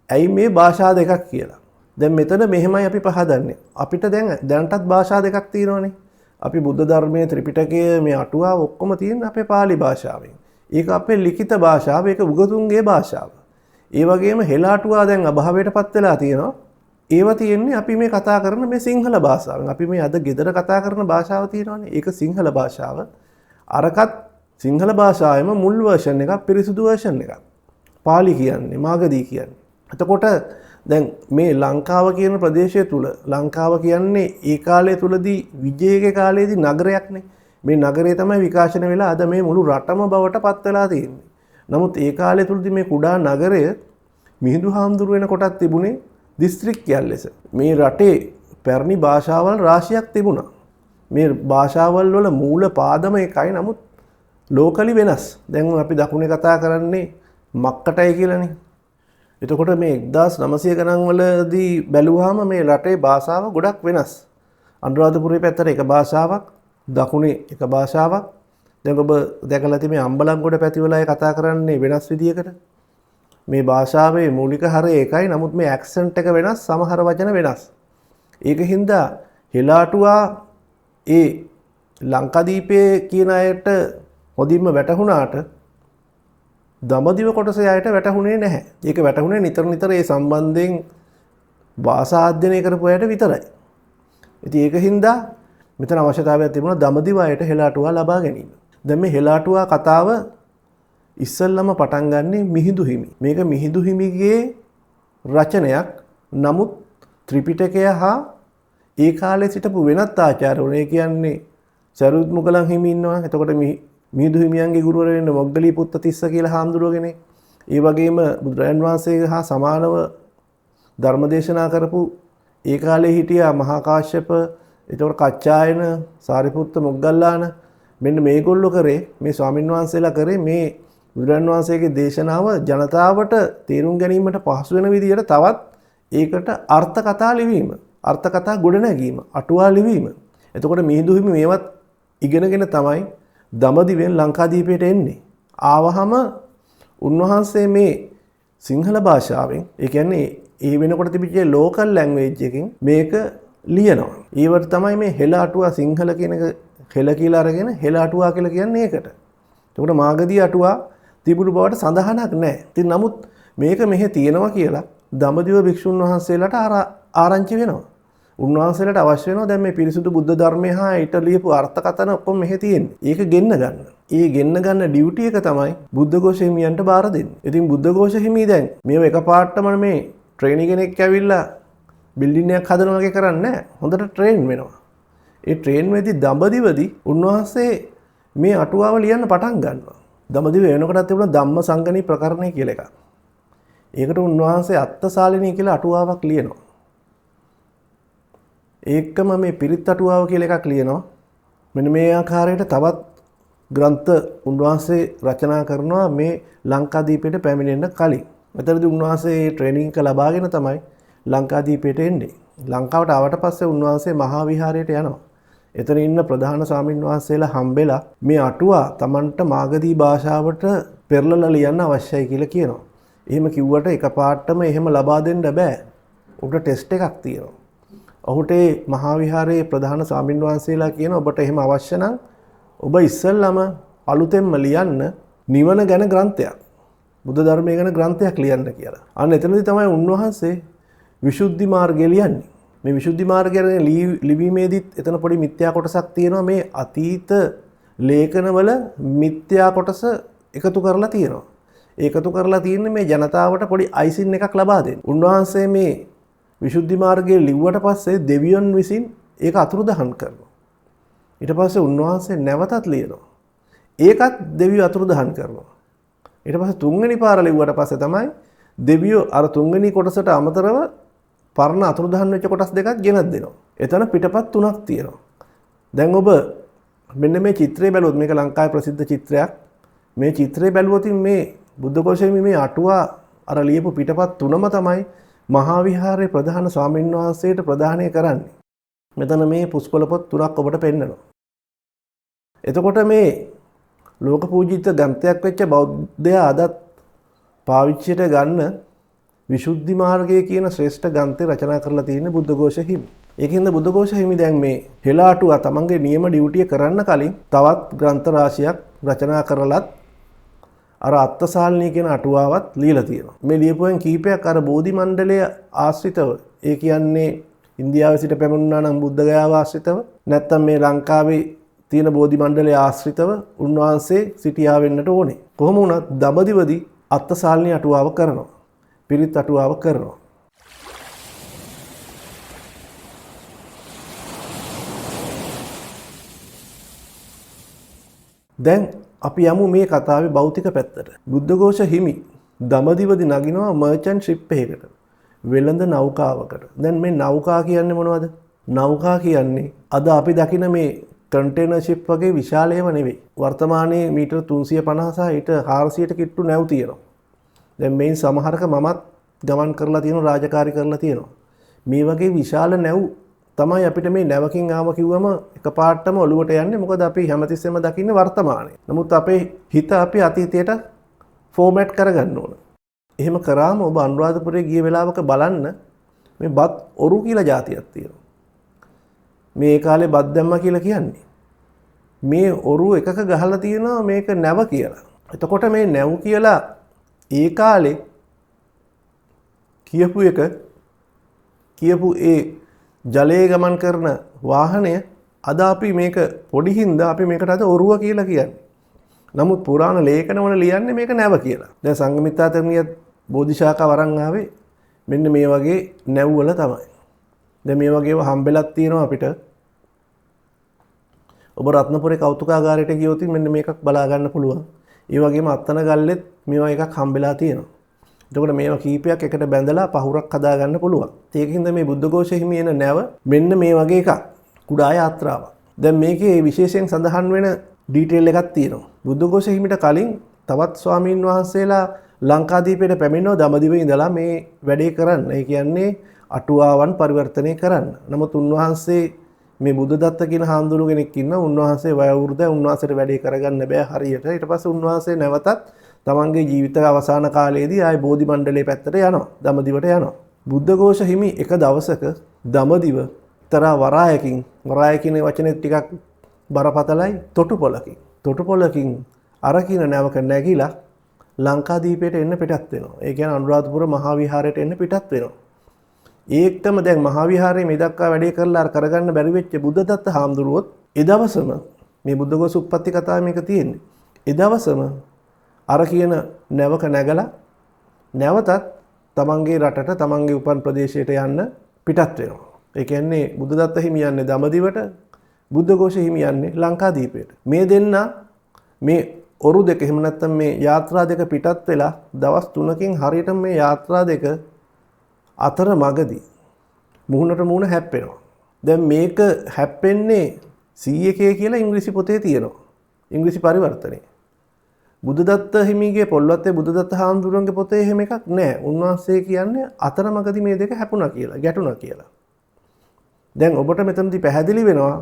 ඇයි මේ භාෂා දෙකක් කියලා. දැන් මෙතන මෙහෙමයි අපි පහදන්නේ. අපිට දැනටත් භාෂා දෙකක් තියෙනවානේ. අපි බුද්ධ ධර්මයේ ත්‍රිපිටකය මේ අටුවාව ඔක්කොම තියෙන අපේ pāli භාෂාවෙන්. ඒක අපේ ලිඛිත භාෂාව, ඒක උගතුන්ගේ භාෂාව. ඒ වගේම හෙළ අටුවා දැන් අභාවයටපත් වෙලා තියෙනවා. ඒවා තියෙන්නේ අපි මේ කතා කරන මේ සිංහල භාෂාවෙන්. අපි මේ අද ගෙදර කතා කරන භාෂාව තියෙනවානේ. ඒක සිංහල භාෂාව. අරකත් සිංහල භාෂාවෙම මුල් වර්ෂන් එකක්, පිරිසුදු වර්ෂන් එකක්. pāli කියන්නේ, මාගදී කියන්නේ. එතකොට දැන් මේ ලංකාව කියන ප්‍රදේශය තුල ලංකාව කියන්නේ ඒ කාලය තුලදී විජයගේ කාලයේදී නගරයක්නේ. මේ නගරය තමයි විකාශන වෙලා අද මේ මුළු රටම බවට පත් වෙලා තියෙන්නේ. නමුත් ඒ කාලය තුලදී මේ කුඩා නගරය මිහිඳු හාමුදුරුව වෙන කොටක් තිබුණේ දිස්ත්‍රික්කයක් ලෙස. මේ රටේ පැරණි භාෂාවල් රාශියක් තිබුණා. මේ භාෂාවල් වල මූල පාදම එකයි, නමුත් ලෝකලි වෙනස්. දැන් අපි දකුණේ කතා කරන්නේ මක්කටයි කියලානේ. එතකොට මේ 1900 ගණන් වලදී බැලුවාම මේ රටේ භාෂාව ගොඩක් වෙනස්. අනුරාධපුරයේ පැත්තට එක භාෂාවක්, දකුණේ එක භාෂාවක්. දැන් ඔබ දැකලා තියෙන්නේ අම්බලන්ගොඩ පැතිවල අය කතා කරන්නේ වෙනස් විදියකට. මේ භාෂාවේ මූලික හරය එකයි, නමුත් මේ ඇක්සන්ට් එක වෙනස්, සමහර වචන වෙනස්. ඒකින්ද හෙලාටුවා ඒ ලංකාදීපයේ කියන අයට හොඳින්ම වැටහුණාට දඹදිව කොටසේ අයට වැටහුණේ නැහැ. ඒක වැටහුණේ නිතර නිතර ඒ සම්බන්ධයෙන් භාෂා අධ්‍යයනය කරපු අයට විතරයි. ඉතින් ඒකින්ද මෙතන අවශ්‍යතාවයක් තිබුණා දඹදිව අයට හෙලාටුවා ලබා ගැනීම. දැන් මේ හෙලාටුවා කතාව ඉස්සල්ලාම පටන් ගන්නේ මිහිඳු හිමි. මේක මිහිඳු හිමිගේ රචනයක්. නමුත් ත්‍රිපිටකය හා ඒ කාලේ සිටපු වෙනත් ආචාර්යවරුන් ඒ කියන්නේ සරුත් මුගලන් හිමි ඉන්නවා. එතකොට මිහිඳු හිමියන්ගේ ගුරුවර වෙන්න මොග්ගලී පුත්ත තිස්ස කියලා හාමුදුරුවෝගෙන. ඒ වගේම බුදුරජාන් වහන්සේ හා සමානව ධර්මදේශනා කරපු ඒ කාලේ හිටියා මහා කාශ්‍යප, එතකොට කච්චායන, සාරිපුත්ත මොග්ගල්ලාන මෙන්න මේගොල්ලෝ කරේ මේ ස්වාමින් වහන්සේලා කරේ මේ බුදුරජාන් වහන්සේගේ දේශනාව ජනතාවට තේරුම් ගැනීමට පහසු වෙන විදිහට තවත් ඒකට අර්ථ කතා ලිවීම, අර්ථ කතා ගොඩනැගීම, අටුවා ලිවීම. එතකොට මිහිඳු හිමි මේවත් ඉගෙනගෙන තමයි දඹදිවෙන් ලංකාදීපයට එන්නේ. ආවහම උන්වහන්සේ මේ සිංහල භාෂාවෙන් ඒ කියන්නේ ඒ වෙනකොට තිබිච්ච ලෝකල් ලැන්ග්වේජ් එකකින් මේක ලියනවා. ඊවට තමයි මේ හෙළ අටුවා සිංහල කියන එක හෙළ කියලා අරගෙන හෙළ අටුවා කියලා කියන්නේ ඒකට. එතකොට මාගදී අටුවා තිබුණු බවට සඳහනක් නැහැ. ඉතින් නමුත් මේක මෙහෙ තියෙනවා කියලා දඹදිව භික්ෂුන් වහන්සේලාට ආරංචි වෙනවා. උන්වහන්සේලාට අවශ්‍ය වෙනවා දැන් මේ පිරිසුදු බුද්ධ ධර්මය හා ඊට ලියපු අර්ථකථන ඔක්කොම මෙහෙ තියෙන්නේ. ඒක ගෙන්න ගන්න. ඒ ගෙන්න ගන්න ඩියුටි එක තමයි බුද්ධඝෝෂ හිමියන්ට බාර දෙන්නේ. ඉතින් බුද්ධඝෝෂ හිමි දැන් මේව එකපාරටම මේ ට්‍රේනි කෙනෙක් ඇවිල්ලා බිල්ඩින් එකක් හදනවා වගේ කරන්නේ නැහැ. හොඳට ට්‍රේන් වෙනවා. ඒ ට්‍රේන් වෙද්දී දඹදිවදී උන්වහන්සේ මේ අටුවාව ලියන්න පටන් ගන්නවා. දඹදිව වෙනකොටත් තිබුණා ධම්ම සංගණී ප්‍රකරණය කියලා එකක්. ඒකට උන්වහන්සේ අත්තසාලිනී කියලා අටුවාවක් ලියනවා. ඒකම මේ පිරිත් අටුවාව කියලා එකක් ලියනවා. මෙන්න මේ ආකාරයට තවත් ග්‍රන්ථ උන්වහන්සේ රචනා කරනවා මේ ලංකාදීපයට පැමිණෙන්න කලින්. මෙතනදී උන්වහන්සේ ට්‍රේනින් එක ලබාගෙන තමයි ලංකාදීපයට එන්නේ. ලංකාවට ආවට පස්සේ උන්වහන්සේ මහා විහාරයට යනවා. එතන ඉන්න ප්‍රධාන ස්වාමින් වහන්සේලා හම්බෙලා මේ අටුවා Tamanට මාගදී භාෂාවට පෙරලලා ලියන්න අවශ්‍යයි කියලා කියනවා. එහෙම කිව්වට එකපාරටම එහෙම ලබා දෙන්න බෑ. උට ටෙස්ට් එකක් තියෙනවා. ඔහුට මහා විහාරයේ ප්‍රධාන ස්වාමින් වහන්සේලා කියන ඔබට එහෙම අවශ්‍ය නම් ඔබ ඉස්සෙල්ලාම අලුතෙන්ම ලියන්න නිවන ගැන ග්‍රන්ථයක්. බුද්ධ ධර්මය ගැන ග්‍රන්ථයක් ලියන්න කියලා. අන්න එතනදී තමයි උන්වහන්සේ විසුද්ධි මාර්ගය ලියන්නේ. මේ විසුද්ධි මාර්ගය ගැන ලිවීමේදීත් එතන පොඩි මිත්‍යා කොටසක් තියෙනවා. මේ අතීත ලේඛනවල මිත්‍යා කොටස එකතු කරලා තියෙනවා. ඒකතු කරලා තියෙන්නේ මේ ජනතාවට පොඩි අයිසින් එකක් ලබා දෙන්න. උන්වහන්සේ මේ විසුද්ධි මාර්ගයේ ලිව්වට පස්සේ දෙවියන් විසින් ඒක අතුරුදහන් කරනවා. ඊට පස්සේ උන්වහන්සේ නැවතත් ලියනවා. ඒකත් දෙවියෝ අතුරුදහන් කරනවා. ඊට පස්සේ තුන්වෙනි පාර ලිව්වට පස්සේ තමයි දෙවියෝ අර තුන්වෙනි කොටසට අමතරව පරණ අතුරුදහන් වෙච්ච කොටස් දෙකක් ගෙනත් දෙනවා. එතන පිටපත් තුනක් තියෙනවා. දැන් ඔබ මෙන්න මේ චිත්‍රය බැලුවොත් මේක ලංකාවේ ප්‍රසිද්ධ චිත්‍රයක්. මේ චිත්‍රය බැලුවොත් මේ බුද්ධඝෝෂ හිමි මේ අටුවා අර ලියපු පිටපත් තුනම තමයි මහා විහාරයේ ප්‍රධාන ස්වාමීන් වහන්සේට ප්‍රදානය කරන්නේ. මෙතන මේ පුස්කොළ පොත් තුනක් ඔබට පෙන්නනවා. එතකොට මේ ලෝක පූජිත ග්‍රන්ථයක් වෙච්ච බෞද්ධයා අදත් පාවිච්චියට ගන්න විසුද්ධි මාර්ගය කියන ශ්‍රේෂ්ඨ ග්‍රන්ථය රචනා කරලා තියෙන බුද්ධඝෝෂ හිමි. ඒකින්ද බුද්ධඝෝෂ හිමි දැන් මේ හෙළාටුවා තමන්ගේ නියම ඩියුටිය කරන්න කලින් තවත් ග්‍රන්ථ රාශියක් රචනා කරලත් අර අත්තසාලිනී කියන අටුවාවත් ලියලා තියෙනවා. මේ ලියපුවෙන් කීපයක් අර බෝධි මණ්ඩලය ආශ්‍රිතව, ඒ කියන්නේ ඉන්දියාවේ සිට පැමුණා නම් බුද්ධ ගයාව ආශ්‍රිතව, නැත්නම් මේ ලංකාවේ තියෙන බෝධි මණ්ඩලය ආශ්‍රිතව උන්වහන්සේ සිටියා වෙන්නට ඕනේ. කොහොම වුණත් දඹදිවදී අත්තසාලිනී අටුවාව කරනවා. පිරිත් අටුවාව කරනවා. දැන් අපි යමු මේ කතාවේ භෞතික පැත්තට. බුද්ධඝෝෂ හිමි දඹදිවදී නගිනවා මර්චන්ට් ෂිප් එකකට. වෙළඳ නෞකාවකට. දැන් මේ නෞකා කියන්නේ මොනවද? නෞකා කියන්නේ අද අපි දකින මේ කන්ටේනර් ෂිප් වගේ විශාල ඒවා නෙවෙයි. වර්තමානයේ මීටර 350 සහ ඊට 400ට කිට්ටු නැව් තියෙනවා. දැන් මේන් සමහරක මමත් ගමන් කරලා තියෙනවා, රාජකාරී කරලා තියෙනවා. මේ වගේ විශාල නැව් තමයි අපිට මේ නැවකින් ආව කිව්වම එකපාරටම ඔලුවට යන්නේ. මොකද අපි හැමතිස්සෙම දකින්නේ වර්තමානයේ. නමුත් අපේ හිත අපි අතීතයට ෆෝමැට් කරගන්න ඕන. එහෙම කරාම ඔබ අනුරාධපුරයේ ගිය වෙලාවක බලන්න මේ බත් ඔරු කියලා જાතියක් තියෙනවා. මේ කාලේ බත් දැම්මා කියලා කියන්නේ. මේ ඔරු එකක ගහලා තියෙනවා මේක නැව කියලා. එතකොට මේ නැව් කියලා ඒ කාලේ කියපු ඒ ජලයේ ගමන් කරන වාහනය අද අපි මේක පොඩි හින්දා අපි මේකට අද ඔරුව කියලා කියන්නේ. නමුත් පුරාණ ලේඛනවල ලියන්නේ මේක නැව කියලා. දැන් සංඝමිත්තා තෙරණිය බෝධිශාඛා වරන් ආවේ මෙන්න මේ වගේ නැව්වල තමයි. දැන් මේ වගේව හම්බෙලක් තියෙනවා අපිට. ඔබ රත්නපුරේ කෞතුකාගාරයට ගියොත් මෙන්න මේකක් බලා ගන්න පුළුවන්. ඒ වගේම අත්තන ගල්ලෙත් මේවා එකක් හම්බෙලා තියෙනවා. එතකොට මේවා කීපයක් එකට බැඳලා පහුරක් හදා ගන්න පුළුවන්. ඒකින්ද මේ බුද්ධඝෝෂ හිමි එන නැව මෙන්න මේ වගේ එකක්. කුඩා යාත්‍රාවක්. දැන් මේකේ විශේෂයෙන් සඳහන් වෙන ඩීටේල් එකක් තියෙනවා. බුද්ධඝෝෂ හිමිට කලින් තවත් ස්වාමීන් වහන්සේලා ලංකාදීපයට පැමිණෙනවා දඹදිව ඉඳලා මේ වැඩේ කරන්න. ඒ කියන්නේ අටුවාවන් පරිවර්තනය කරන්න. නමුත් උන්වහන්සේ මේ බුද්ධදත්ත කියන හාමුදුරුවෝ කෙනෙක් ඉන්න උන්වහන්සේ වයෝවෘද්ධයි උන්වහන්සේට වැඩේ කරගන්න බෑ හරියට. ඊට පස්සේ උන්වහන්සේ නැවතත් තමන්ගේ ජීවිත අවසාන කාලයේදී ආයි බෝධි මණ්ඩලයේ පැත්තට යනවා. දඹදිවට යනවා. බුද්ධඝෝෂ හිමි එක දවසක දඹදිව තරා වරාය කියන වචනේ ටිකක් බරපතලයි තොටුපොළකින් අර කියන නැවක නැගිලා ලංකාදීපයට එන්න පිටත් වෙනවා. ඒ කියන්නේ අනුරාධපුර මහා විහාරයට එන්න පිටත් වෙනවා. ඒකටම දැන් මහා විහාරයේ මේ දක්වා වැඩේ කරලා කරගන්න බැරි වෙච්ච බුද්ධදත්ත හාමුදුරුවොත් ඒ දවසම මේ බුද්ධඝෝෂ උප්පත්ති කතාවේ මේක තියෙන්නේ. ඒ දවසම අර කියන නැවක නැගලා නැවතත් තමන්ගේ රටට තමන්ගේ උපන් ප්‍රදේශයට යන්න පිටත් වෙනවා. ඒ කියන්නේ බුද්ධදත්ත හිමි යන්නේ දඹදිවට, බුද්ධඝෝෂ හිමි යන්නේ ලංකාදීපයට. මේ දෙන්න මේ ඔරු දෙක එහෙම නැත්නම් මේ යාත්‍රා දෙක පිටත් වෙලා දවස් 3කින් හරියටම මේ යාත්‍රා දෙක අතර මගදී මුහුණට මුහුණ හැප්පෙනවා. දැන් මේක හැප්පෙන්නේ CAK කියලා ඉංග්‍රීසි පොතේ තියෙනවා. ඉංග්‍රීසි පරිවර්තනයේ. බුදුදත්ත හිමිගේ පොල්වත්තේ බුදුදත්ත හාමුදුරන්ගේ පොතේ එහෙම එකක් නැහැ. උන්වහන්සේ කියන්නේ අතරමඟදී මේ දෙක හැපුණා කියලා, ගැටුණා කියලා. දැන් ඔබට මෙතනදී පැහැදිලි වෙනවා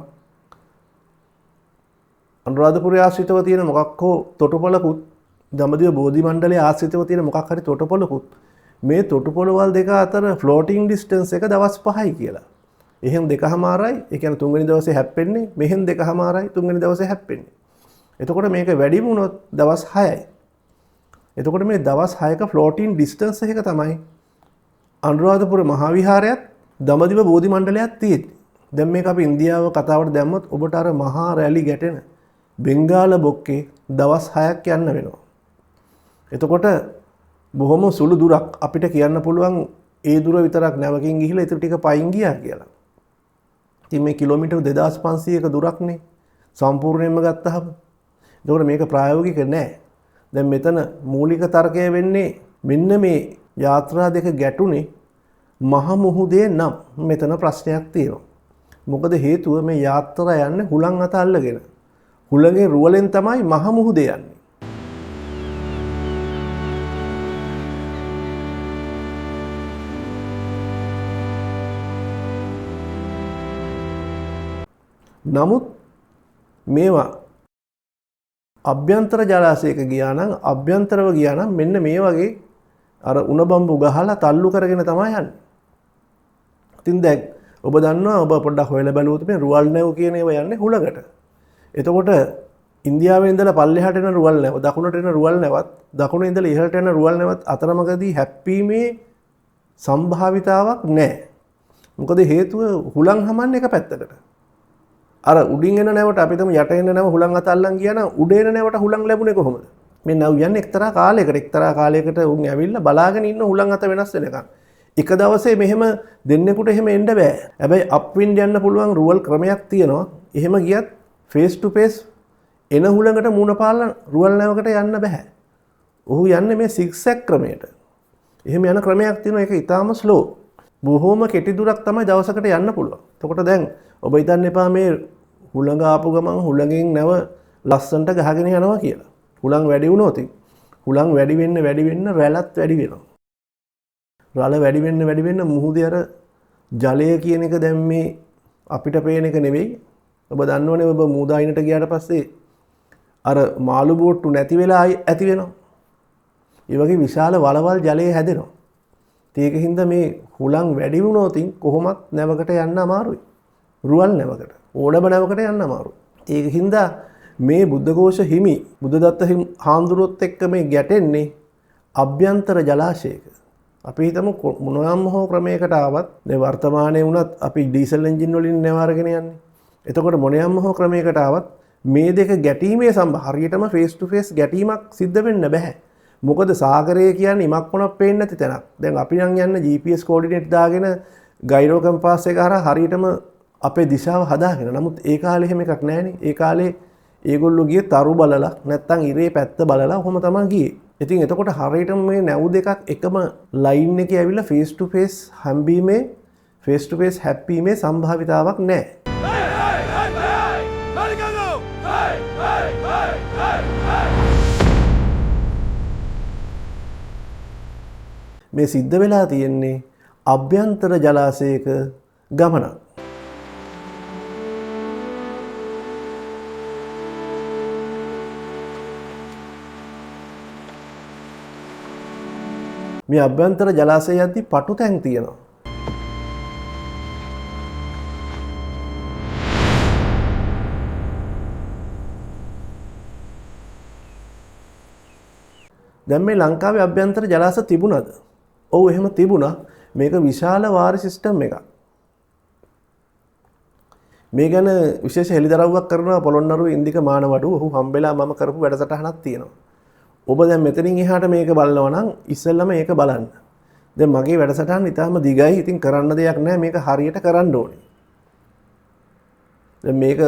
අනුරාධපුරයේ ආශ්‍රිතව තියෙන මොකක් හෝ තොටුපළකුත් දඹදිව බෝධි මණ්ඩලයේ ආශ්‍රිතව තියෙන මොකක් හරි තොටුපළකුත් මේ තොටුපළවල් දෙක අතර ෆ්ලෝටිංగ్ ඩිස්ටන්ස් එක දවස් 5යි කියලා. එහෙන් 2මාරයි. ඒ කියන්නේ තුන්වෙනි දවසේ හැප්පෙන්නේ. මෙහෙන් 2මාරයි තුන්වෙනි දවසේ හැප්පෙන්නේ. එතකොට මේක වැඩි වුණොත් දවස් 6යි. එතකොට මේ දවස් 6ක ෆ්ලෝටින් ඩිස්ටන්ස් එක තමයි අනුරාධපුර මහා විහාරයත් දඹදිව බෝධි මණ්ඩලයත් තියෙන්නේ. දැන් මේක අපි ඉන්දියාව කතාවට දැම්මොත් ඔබට අර මහා රැලි ගැටෙන බෙන්ගාල බොක්කේ දවස් 6ක් යන්න වෙනවා. එතකොට බොහොම සුළු දුරක් අපිට කියන්න පුළුවන් ඒ දුර විතරක් නැවකින් ගිහිලා ඊට ටික පයින් ගියා කියලා. ඉතින් මේ කිලෝමීටර් 2500ක දුරක්නේ සම්පූර්ණයෙන්ම ගත්තහම. ඒකෝර මේක ප්‍රායෝගික නෑ. දැන් මෙතන මූලික තර්කය වෙන්නේ මෙන්න මේ යාත්‍රා දෙක ගැටුනේ මහ මුහුදේ නම් මෙතන ප්‍රශ්නයක් තියෙනවා. මොකද හේතුව මේ යාත්‍රා යන්නේ හුලං අත අල්ලගෙන. හුලගේ රුවලෙන් තමයි මහ මුහුදේ යන්නේ. නමුත් මේවා අභ්‍යන්තර ජලාශයක ගියා නම් අභ්‍යන්තරව ගියා නම් මෙන්න මේ වගේ අර උණ බම්බු ගහලා තල්ලු කරගෙන තමයි යන්නේ. ඉතින් දැන් ඔබ දන්නවා ඔබ පොඩ්ඩක් හොයලා බලුවොත් මේ රුවල් නැව කියන ඒවා යන්නේ හුලකට. එතකොට ඉන්දියාවේ ඉඳලා පල්ලෙහාට එන රුවල් නැව, දකුණට එන රුවල් නැවත්, දකුණේ ඉඳලා ඉහළට එන රුවල් නැවත් අතරමඟදී හැප්පීමේ සම්භාවිතාවක් නැහැ. මොකද හේතුව හුලං හමන්නේ එක පැත්තකට. අර උඩින් එන නැවට අපි තම යට එන නැව හුලං අත අල්ලන් ගියා නම් උඩ එන නැවට හුලං ලැබුණේ කොහොමද? මේ නැව් යන්නේ එක්තරා කාලයකට උන් ඇවිල්ලා බලාගෙන ඉන්න හුලං අත වෙනස් වෙනකන්. එක දවසේ මෙහෙම දෙන්නෙකුට එහෙම එන්න බෑ. හැබැයි අප්වින්ඩ් යන්න පුළුවන් රුවල් ක්‍රමයක් තියෙනවා. එහෙම ගියත් ෆේස් ටු ෆේස් එන හුලඟට මූණ පාලා රුවල් නැවකට යන්න බෑ. ඔහු යන්නේ මේ සිග්සැග් ක්‍රමයට. එහෙම යන ක්‍රමයක් තියෙනවා. ඒක ඊටාම ස්ලෝ. බොහොම කෙටි දුරක් තමයි දවසකට යන්න පුළුවන්. එතකොට දැන් ඔබ හිතන්න එපා මේ හුළඟ ආපු ගමන් හුළඟෙන් නැව ලස්සනට ගහගෙන යනවා කියලා. හුළං වැඩි වුණොත් හුළං වැඩි වෙන්න රැළත් වැඩි වෙනවා. රළ වැඩි වෙන්න මුහුදේ අර ජලය කියන එක දැන් මේ අපිට පේන එක නෙවෙයි. ඔබ දන්නවනේ ඔබ මූදායිනට ගියාට පස්සේ අර මාළු බෝට්ටු නැති වෙලා ඇති වෙනවා. ඒ වගේ විශාල වලවල් ජලයේ හැදෙනවා. ඒකින්ද මේ හුළං වැඩි වුණොත් කොහොමත් නැවකට යන්න අමාරුයි. රුවල් නැවකට ඕඩම නැවකට යන්න අමාරුයි. ඒකින්ද මේ බුද්ධඝෝෂ හිමි බුද්ධදත්ත හාමුදුරුවොත් එක්ක මේ ගැටෙන්නේ අභ්‍යන්තර ජලාශයක. අපි හිතමු මොනවාම හෝ ක්‍රමයකට ආවත් දැන් වර්තමානයේ වුණත් අපි ඩීසල් එන්ජින් වලින් නැව අරගෙන යන්නේ. එතකොට මොනියම් හෝ ක්‍රමයකට ආවත් මේ දෙක ගැටීමේ හරියටම ෆේස් ටු ෆේස් ගැටීමක් සිද්ධ වෙන්න බෑ. මොකද සාගරය කියන්නේ ඉමක් මොනක් පේන්නේ නැති තැනක්. දැන් අපි නම් යන්නේ GPS කෝඩිනේට් දාගෙන ගයිරෝ කම්පාස් එක හරහා හරියටම අපේ දිශාව හදාගෙන. නමුත් ඒ කාලේ එහෙම එකක් නැහැනේ. ඒ කාලේ ඒගොල්ලෝ ගියේ තරු බලලා නැත්තම් ඉරේ පැත්ත බලලා ඔහොම තමයි ගියේ. ඉතින් එතකොට හරියටම මේ නැව් දෙකක් එකම ලයින් එකේ ඇවිල්ලා ෆේස් ටු ෆේස් හම්බීමේ ෆේස් ටු ෆේස් හැප්පීමේ සම්භාවිතාවක් නැහැ. මේ සිද්ධ වෙලා තියෙන්නේ අභ්‍යන්තර ජලාශයක ගමනක්. මේ අභ්‍යන්තර ජලාශය යද්දී පටු තැන් තියෙනවා. දැන් මේ ලංකාවේ අභ්‍යන්තර ජලාශ තිබුණද? ඔව් එහෙම තිබුණා. මේක විශාල වාරි සිස්ටම් එකක්. මේ ගැන විශේෂ හෙළිදරව්වක් කරනවා පොළොන්නරුව ඉන්දික මානවඩු. ඔහු හම්බෙලා මම කරපු වැඩසටහනක් තියෙනවා. ඔබ දැන් මෙතනින් එහාට මේක බලනවා නම් ඉස්සෙල්ලම මේක බලන්න. දැන් මගේ වැඩසටහන ඉතාලම දිගයි. ඉතින් කරන්න දෙයක් නැහැ. මේක හරියට කරන්න ඕනේ. දැන් මේක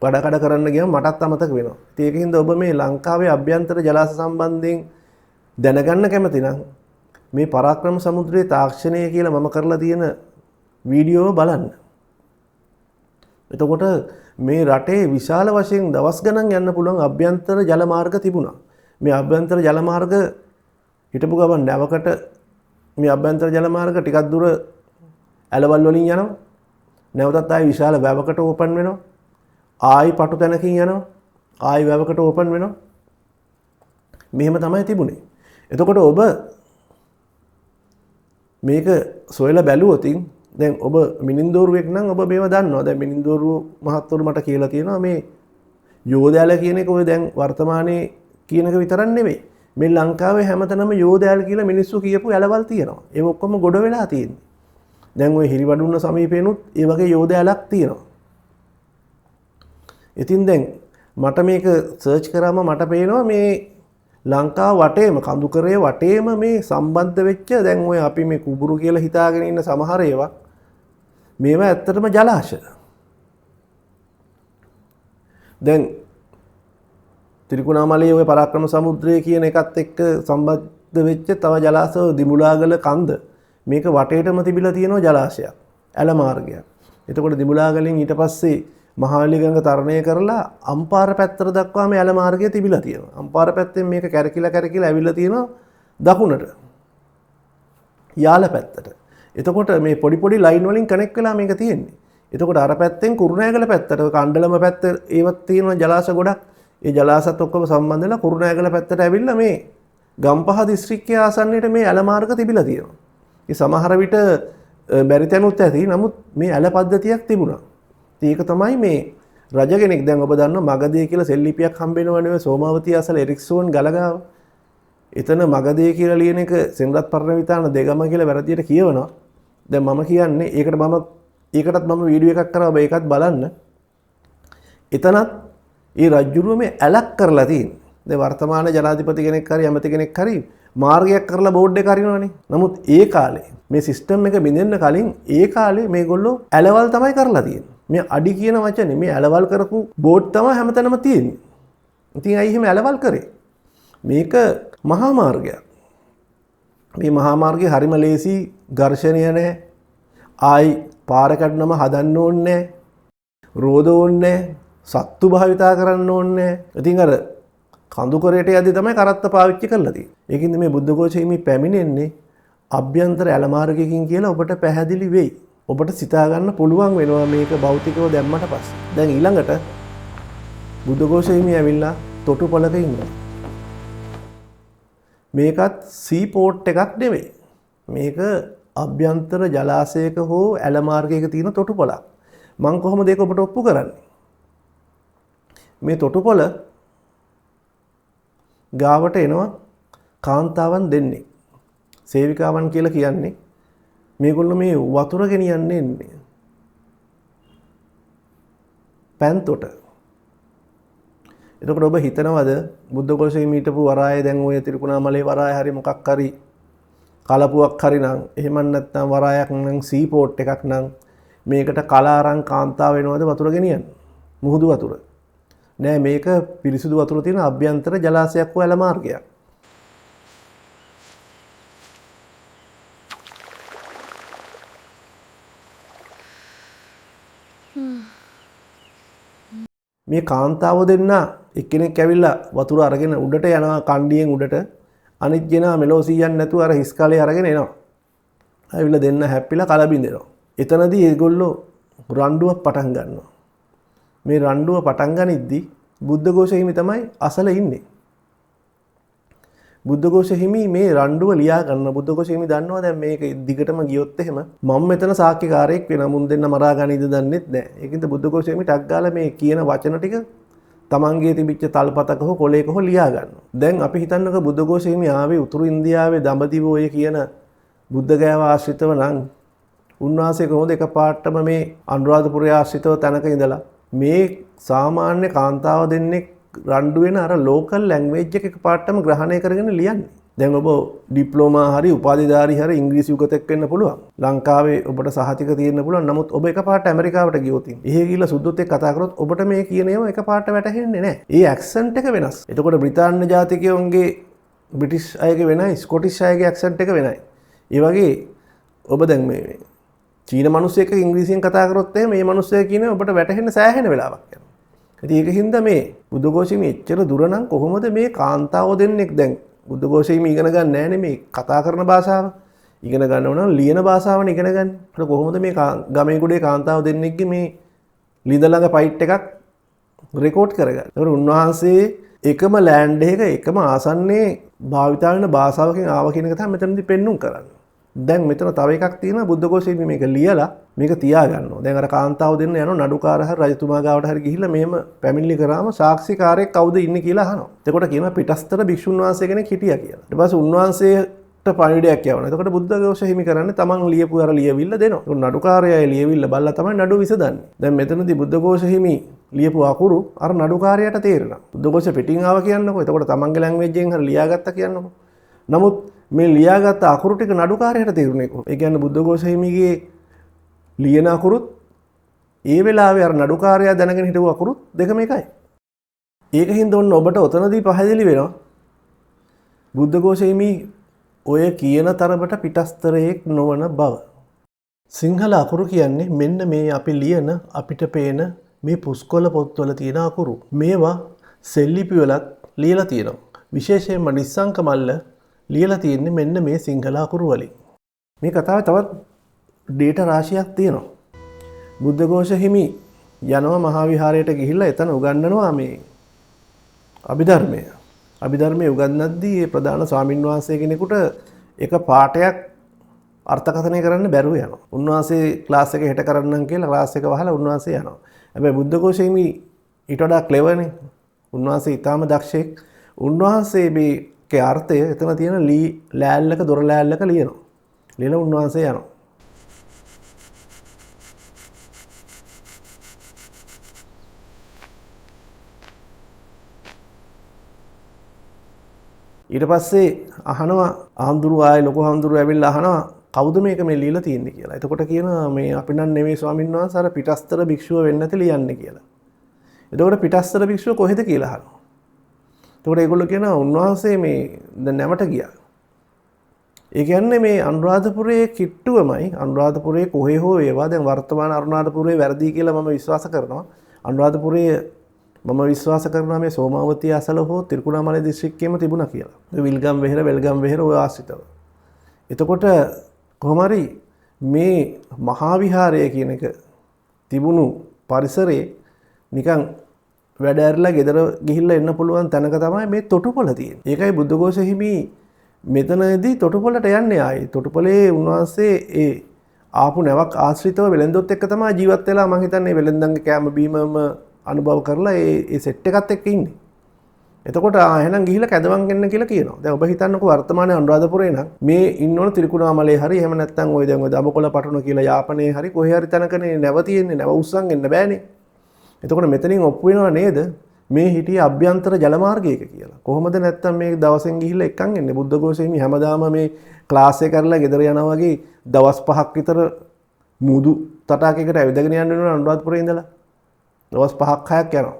වඩ කරන්න ගියම මටත් අමතක වෙනවා. ඒකින්ද ඔබ මේ ලංකාවේ අභ්‍යන්තර ජලාශ සම්බන්ධයෙන් දැනගන්න කැමති නම් මේ පරාක්‍රම සමුද්‍රයේ තාක්ෂණය කියලා මම කරලා තියෙන වීඩියෝ බලන්න. එතකොට මේ රටේ විශාල වශයෙන් දවස් ගණන් යන්න පුළුවන් අභ්‍යන්තර ජල මාර්ග තිබුණා. මේ අභ්‍යන්තර ජල මාර්ග හිටපු ගමන් නැවකට මේ අභ්‍යන්තර ජල මාර්ග ටිකක් දුර ඇලවල් වලින් යනවා. නැවතත් ආයි විශාල වැවකට ඕපන් වෙනවා. ආයි පටු තැනකින් යනවා. ආයි වැවකට ඕපන් වෙනවා. මෙහෙම තමයි තිබුණේ. එතකොට ඔබ මේක සොයලා බැලුවොතින් දැන් ඔබ මිනින්දෝරුවෙක් නම් ඔබ මේව දන්නවා. දැන් මිනින්දෝරුව මහත්වරු මට කියලා තියෙනවා මේ යෝධයාල කියන එක ඔය දැන් වර්තමානයේ කියනක විතරක් නෙවෙයි. මේ ලංකාවේ හැමතැනම යෝධයාල කියලා මිනිස්සු කියපු ඇලවල් තියෙනවා. ඒක ඔක්කොම ගොඩ වෙලා තියෙන්නේ. දැන් ওই හිරිවඩුන්න සමීපේනුත් ඒ වගේ යෝධයාලක් තියෙනවා. ඉතින් දැන් මට මේක සර්ච් කරාම මට පේනවා මේ ලංකාව වටේම කඳුකරේ වටේම මේ සම්බන්ධ වෙච්ච දැන් ඔය අපි මේ කුඹුරු කියලා හිතාගෙන ඉන්න සමහර ඒවා මේවා ඇත්තටම ජලාශය. දැන් ත්‍රිකුණාමලයේ ඔය පරාක්‍රම සමුද්‍රය කියන එකත් එක්ක සම්බන්ධ වෙච්ච තව ජලාශය දිමුලාගල කන්ද මේක වටේටම තිබිලා තියෙනවා ජලාශයක් ඇල මාර්ගයක්. එතකොට දිමුලාගලෙන් ඊට පස්සේ මහාවැලි ගඟ තරණය කරලා අම්පාර පැත්තට දක්වා මේ ඇල මාර්ගය තිබිලා තියෙනවා. අම්පාර පැත්තෙන් මේක කැරකිලා ඇවිල්ලා තියෙනවා දකුණට. යාල පැත්තට. එතකොට මේ පොඩි ලයින් වලින් කනෙක්ට් වෙලා මේක තියෙන්නේ. එතකොට අර පැත්තෙන් කුරුණෑගල පැත්තට කණ්ඩලම පැත්ත ඒවත් තියෙනවා ජලාශ ගොඩක්. ඒ ජලාශත් ඔක්කොම සම්බන්ධ වෙලා කුරුණෑගල පැත්තට ඇවිල්ලා මේ ගම්පහ දිස්ත්‍රික්කයේ ආසන්නයට මේ ඇල මාර්ග තිබිලා තියෙනවා. ඒ සමහර විට බැරි තැනුත් ඇති. නමුත් මේ ඇල පද්ධතියක් තිබුණා. ඒක තමයි මේ රජ කෙනෙක් දැන් ඔබ දන්නවා මගධය කියලා සෙල්ලිපියක් හම්බ වෙනවනේ ඔය සෝමාවතිය අසල එරික්සෝන් ගලගාව. එතන මගධය කියලා ලියන එක සෙන්රත් පරණවිතාන දෙගම කියලා වැරදියට කියවනවා. දැන් මම කියන්නේ ඒකටත් මම වීඩියෝ එකක් කරා ඔබ ඒකත් බලන්න. එතනත් ඒ රජුරුව මේ ඇලක් කරලා තියෙන්නේ. දැන් වර්තමාන ජනාධිපති කෙනෙක් හරි ඇමති කෙනෙක් හරි මාර්ගයක් කරලා බෝඩ් එක හරිනවනේ. නමුත් ඒ කාලේ මේ සිස්ටම් එක බින්දෙන්න කලින් ඒ කාලේ මේගොල්ලෝ ඇලවල් තමයි කරලා තියෙන්නේ. මේ අඩි කියන වචනේ මේ ඇලවල් කරපු බෝඩ් තමයි හැමතැනම තියෙන්නේ. ඉතින් අයි එහෙම ඇලවල් කරේ. මේක මහා මාර්ගයක්. මේ මහා මාර්ගයේ හරිම ලේසි ඝර්ෂණය නැහැ. ආයි පාර කඩනම හදන්න ඕනේ නැහැ. රෝද ඕනේ නැහැ. සත්තු භාවිතා කරන්න ඕනේ නැහැ. ඉතින් අර කඳුකරයට යද්දි තමයි කරත්ත පාවිච්චි කරලා තියෙන්නේ. ඒකින්ද මේ බුද්ධඝෝෂයේ මේ පැමිණෙන්නේ අභ්‍යන්තර ඇල මාර්ගයකින් කියලා ඔබට පැහැදිලි වෙයි. ඔබට සිතා ගන්න පුළුවන් වෙනවා මේක භෞතිකව දැම්මට පස්සේ. දැන් ඊළඟට බුද්ධඝෝෂයේ මේ ඇවිල්ලා තොටුපළක ඉන්නවා. මේකත් සී පෝට් එකක් නෙවෙයි. මේක අභ්‍යන්තර ජලාශයක හෝ ඇල මාර්ගයක තියෙන තොටුපළක්. මම කොහොමද ඒක ඔබට ඔප්පු කරන්නේ? මේ තොටුපළ ගාවට එනවා කාන්තාවන් දෙන්නේ. සේවිකාවන් කියලා කියන්නේ මේගොල්ලෝ මේ වතුර ගෙනියන්නේ ඉන්නේ. පැන්තොට. එතකොට ඔබ හිතනවද බුද්ධඝෝෂයේ මීටපු වරාය දැන් ඔය ත්‍රිකුණාමලේ වරාය හරි මොකක් හරි කලපුවක් හරි නම් එහෙම නැත්නම් වරායක් නම් සීපෝට් එකක් නම් මේකට කලාරං කාන්තාව වෙනවද වතුර ගෙනියන්න? මුහුදු වතුර. නෑ මේක පිරිසිදු වතුර තියෙන අභ්‍යන්තර ජලාශයක් හෝ ඇල මාර්ගයක්. මේ කාන්තාව දෙන්න එක්කෙනෙක් ඇවිල්ලා වතුර අරගෙන උඩට යනවා කණ්ඩියෙන් උඩට අනිත් කෙනා මෙලෝ සීයන් නැතුව අර හිස් කලේ අරගෙන එනවා. ඇවිල්ලා දෙන්න හැප්පිලා කල බින්දෙනවා. එතනදී ඒගොල්ලෝ රණ්ඩුව පටන් ගන්නවා. මේ රණ්ඩුව පටන් ගනිද්දි බුද්ධඝෝෂ හිමි තමයි අසල ඉන්නේ. බුද්ධඝෝෂ හිමි මේ රණ්ඩුව ලියා ගන්න. බුද්ධඝෝෂ හිමි දන්නවා දැන් මේක දිගටම ගියොත් එහෙම මම මෙතන සාක්ෂිකාරයෙක් වෙනවා. මුන් දෙන්න මරා ගන්නයිද දන්නෙත් නැහැ. ඒකින්ද බුද්ධඝෝෂ හිමි ටක් ගාලා මේ කියන වචන ටික තමන්ගේ තිබිච්ච තල්පතක හෝ කොලයක හෝ ලියා ගන්නවා. දැන් අපි හිතන්නකෝ බුද්ධඝෝෂ හිමි ආවේ උතුරු ඉන්දියාවේ දඹදිව ඔය කියන බුද්ධ ගයාව ආශ්‍රිතව නම් උන්වහන්සේ කොහොමද එකපාරටම මේ අනුරාධපුරයේ ආශ්‍රිතව තැනක ඉඳලා මේ සාමාන්‍ය කාන්තාව දෙන්නෙක් රණ්ඩු වෙන අර ලෝකල් ලැන්ග්වේජ් එක එකපාරටම ග්‍රහණය කරගෙන ලියන්නේ. දැන් ඔබ ඩිප්ලෝමා හරි උපාධිධාරී හරි ඉංග්‍රීසි උගතෙක් වෙන්න පුළුවන්. ලංකාවේ ඔබට සහතික තියෙන්න පුළුවන්. නමුත් ඔබ එකපාරට ඇමරිකාවට ගියොත් එහෙ ගිහලා සුද්දොත් එක්ක කතා කරොත් ඔබට මේ කියන ඒවා එකපාරට වැටහෙන්නේ නැහැ. ඒ ඇක්සන්ට් එක වෙනස්. එතකොට බ්‍රිතාන්‍ය ජාතිකයන්ගේ බ්‍රිටිෂ් අයගේ වෙනයි, ස්කොටිෂ් අයගේ ඇක්සන්ට් එක වෙනයි. ඒ වගේ ඔබ දැන් මේ චීන මිනිස්සෙක් එක්ක ඉංග්‍රීසියෙන් කතා කරොත් එහෙම මේ මිනිස්සයා කියන්නේ ඔබට වැටහෙන්න සෑහෙන වෙලාවක් යනවා. ඉතින් ඒකින්ද මේ බුද්ධඝෝෂ හිමි එච්චර දුර නම් කොහොමද මේ කාන්තාව දෙන්නෙක් දැන් බුද්ධඝෝෂ හිමි ඉගෙන ගන්න නැහැ මේ කතා කරන භාෂාව. ඉගෙන ගන්නව නම් ලියන භාෂාවනේ ඉගෙන ගන්න. ඒක කොහොමද මේ ගමේ ගොඩේ කාන්තාව දෙන්නෙක්ගේ මේ ලිඳ ළඟ ෆයිට් එකක් රෙකෝඩ් කරගන්න. ඒකට උන්වහන්සේ එකම ලෑන්ඩ් එක එකම ආසන්නයේ භාවිතා වෙන භාෂාවකින් ආව කියන එක තමයි මෙතනදී පෙන්눔 කරන්නේ. දැන් මෙතන තව එකක් තියෙනවා බුද්ධඝෝෂ හිමි මේක ලියලා මේක තියා ගන්නවා. දැන් අර කාන්තාව දෙන්න යනවා නඩුකාර හරි රජතුමා ගාවට හරි ගිහිල්ලා මෙහෙම පැමිණිලි කරාම සාක්ෂිකාරයෙක් කවුද ඉන්නේ කියලා අහනවා. එතකොට කියනවා පිටස්තර භික්ෂුන් වහන්සේ කෙනෙක් හිටියා කියලා. ඊට පස්සේ උන්වහන්සේට පණිවිඩයක් යවනවා. එතකොට බුද්ධඝෝෂ හිමි කරන්නේ තමන් ලියපු අර ලියවිල්ල දෙනවා. ඒක නඩුකාරයයි ලියවිල්ල බලලා තමයි නඩුව විසඳන්නේ. දැන් මෙතනදී බුද්ධඝෝෂ හිමි ලියපු අකුරු අර නඩුකාරයාට තේරෙනවා. බුද්ධඝෝෂ පිටින් ආව කියන්නකෝ. එතකොට තමන්ගේ ලැන්ග්වේජ් එකෙන් හරි ලියාගත්තා කියන්නකෝ. නමුත් මේ ලියාගත්ත අකුරු ටික නඩුකාරයට තේරුනේ කොහොමද? ඒ කියන්නේ බුද්ධඝෝෂ හිමිගේ ලියන අකුරුත් ඒ වෙලාවේ අර නඩුකාරයා දැනගෙන හිටපු අකුරුත් දෙකම එකයි. ඒකින්ද ඔන්න ඔබට ඔතනදී පැහැදිලි වෙනවා බුද්ධඝෝෂ හිමි ඔය කියන තරමට පිටස්තරයෙක් නොවන බව. සිංහල අකුරු කියන්නේ මෙන්න මේ අපි ලියන අපිට පේන මේ පුස්කොළ පොත්වල තියෙන අකුරු. මේවා සෙල්ලිපි වලත් ලියලා තියෙනවා. විශේෂයෙන්ම නිස්සංක මල්ල ලියලා තියෙන්නේ මෙන්න මේ සිංහල අකුරු වලින්. මේ කතාවේ තවත් ඩේටා රාශියක් තියෙනවා. බුද්ධඝෝෂ හිමි යනවා මහා විහාරයට ගිහිල්ලා එතන උගන්වනවා මේ අභිධර්මය. අභිධර්මයේ උගන්වද්දී ඒ ප්‍රධාන ස්වාමින්වහන්සේ කෙනෙකුට එක පාඩයක් අර්ථකථනය කරන්න බැරුව යනවා. උන්වහන්සේ ක්ලාස් එක හෙට කරන්නම් කියලා ක්ලාස් එක වහලා උන්වහන්සේ යනවා. හැබැයි බුද්ධඝෝෂ හිමි ඊට වඩා ක්ලෙවර්නේ. උන්වහන්සේ ඊටාම දක්ෂෙක්. උන්වහන්සේ මේකේ අර්ථය එතන තියෙන ලෑල්ලක දොර ලෑල්ලක ලියනවා. ලියලා උන්වහන්සේ යනවා. ඊට පස්සේ අහනවා ආන්දුරු ආයේ ලොකු ආන්දුරු ඇවිල්ලා අහනවා කවුද මේක මේ ලියලා තියෙන්නේ කියලා. එතකොට කියනවා මේ අපි නම් නෙමෙයි ස්වාමීන් වහන්සේ අර පිටස්තර භික්ෂුව වෙන්න නැති ලියන්නේ කියලා. එතකොට පිටස්තර භික්ෂුව කොහෙද කියලා අහනවා. එතකොට ඒගොල්ලෝ කියනවා උන්වහන්සේ මේ දැන් නැවට ගියා. ඒ කියන්නේ මේ අනුරාධපුරයේ කිට්ටුවමයි අනුරාධපුරයේ කොහේ හෝ ඒවා දැන් වර්තමාන අනුරාධපුරයේ වැරදි කියලා මම විශ්වාස කරනවා. අනුරාධපුරයේ මම විශ්වාස කරනවා මේ සෝමාවතිය අසල හෝ තිරිකුණාමලය දිස්ත්‍රික්කයේම තිබුණා කියලා. විල්ගම් වෙහෙර වෙල්ගම් වෙහෙර ඔය ආශ්‍රිතව. එතකොට කොහොම හරි මේ මහා විහාරය කියන එක තිබුණු පරිසරයේ නිකන් වැඩ ඇරලා ගෙදර ගිහිල්ලා එන්න පුළුවන් තැනක තමයි මේ තොටුපොළ තියෙන්නේ. ඒකයි බුද්ධඝෝෂ හිමි මෙතනදී තොටුපොළට යන්නේ ආයේ. තොටුපොළේ උන්වහන්සේ ඒ ආපු නැවක් ආශ්‍රිතව වෙලෙන්දොත් එක්ක තමයි ජීවත් වෙලා මම හිතන්නේ වෙලෙන්දන්ගේ කැම බීමම අනුභව කරලා ඒ සෙට් එකත් එක්ක ඉන්නේ. එතකොට එහෙනම් ගිහිල්ලා කැදවන් ගෙන්න කියලා කියනවා. දැන් ඔබ හිතන්නකෝ වර්තමානයේ අනුරාධපුරේ නම් මේ ඉන්නවන තිරිකුණාමලේ හරි එහෙම නැත්නම් ওই දැන් ඔය දඹකොළ පටුන කියලා යාපනයේ හරි කොහේ හරි තැනකනේ නැව තියෙන්නේ. නැව උස්සන් එන්න බෑනේ. එතකොට මෙතනින් ඔප්පු වෙනව නේද? මේ හිටියේ අභ්‍යන්තර ජලමාර්ගයක කියලා. කොහොමද නැත්තම් මේ දවසෙන් ගිහිල්ලා එක්කන් එන්නේ? බුද්ධඝෝෂ හිමි හැමදාම මේ ක්ලාස් එක කරලා ගෙදර යනවා වගේ දවස් 5ක් විතර මුදු තටාකයකට ඇවිදගෙන යන්න වෙනවා අනුරාධපුරේ ඉඳලා. දවස් 5ක් 6ක් යනවා.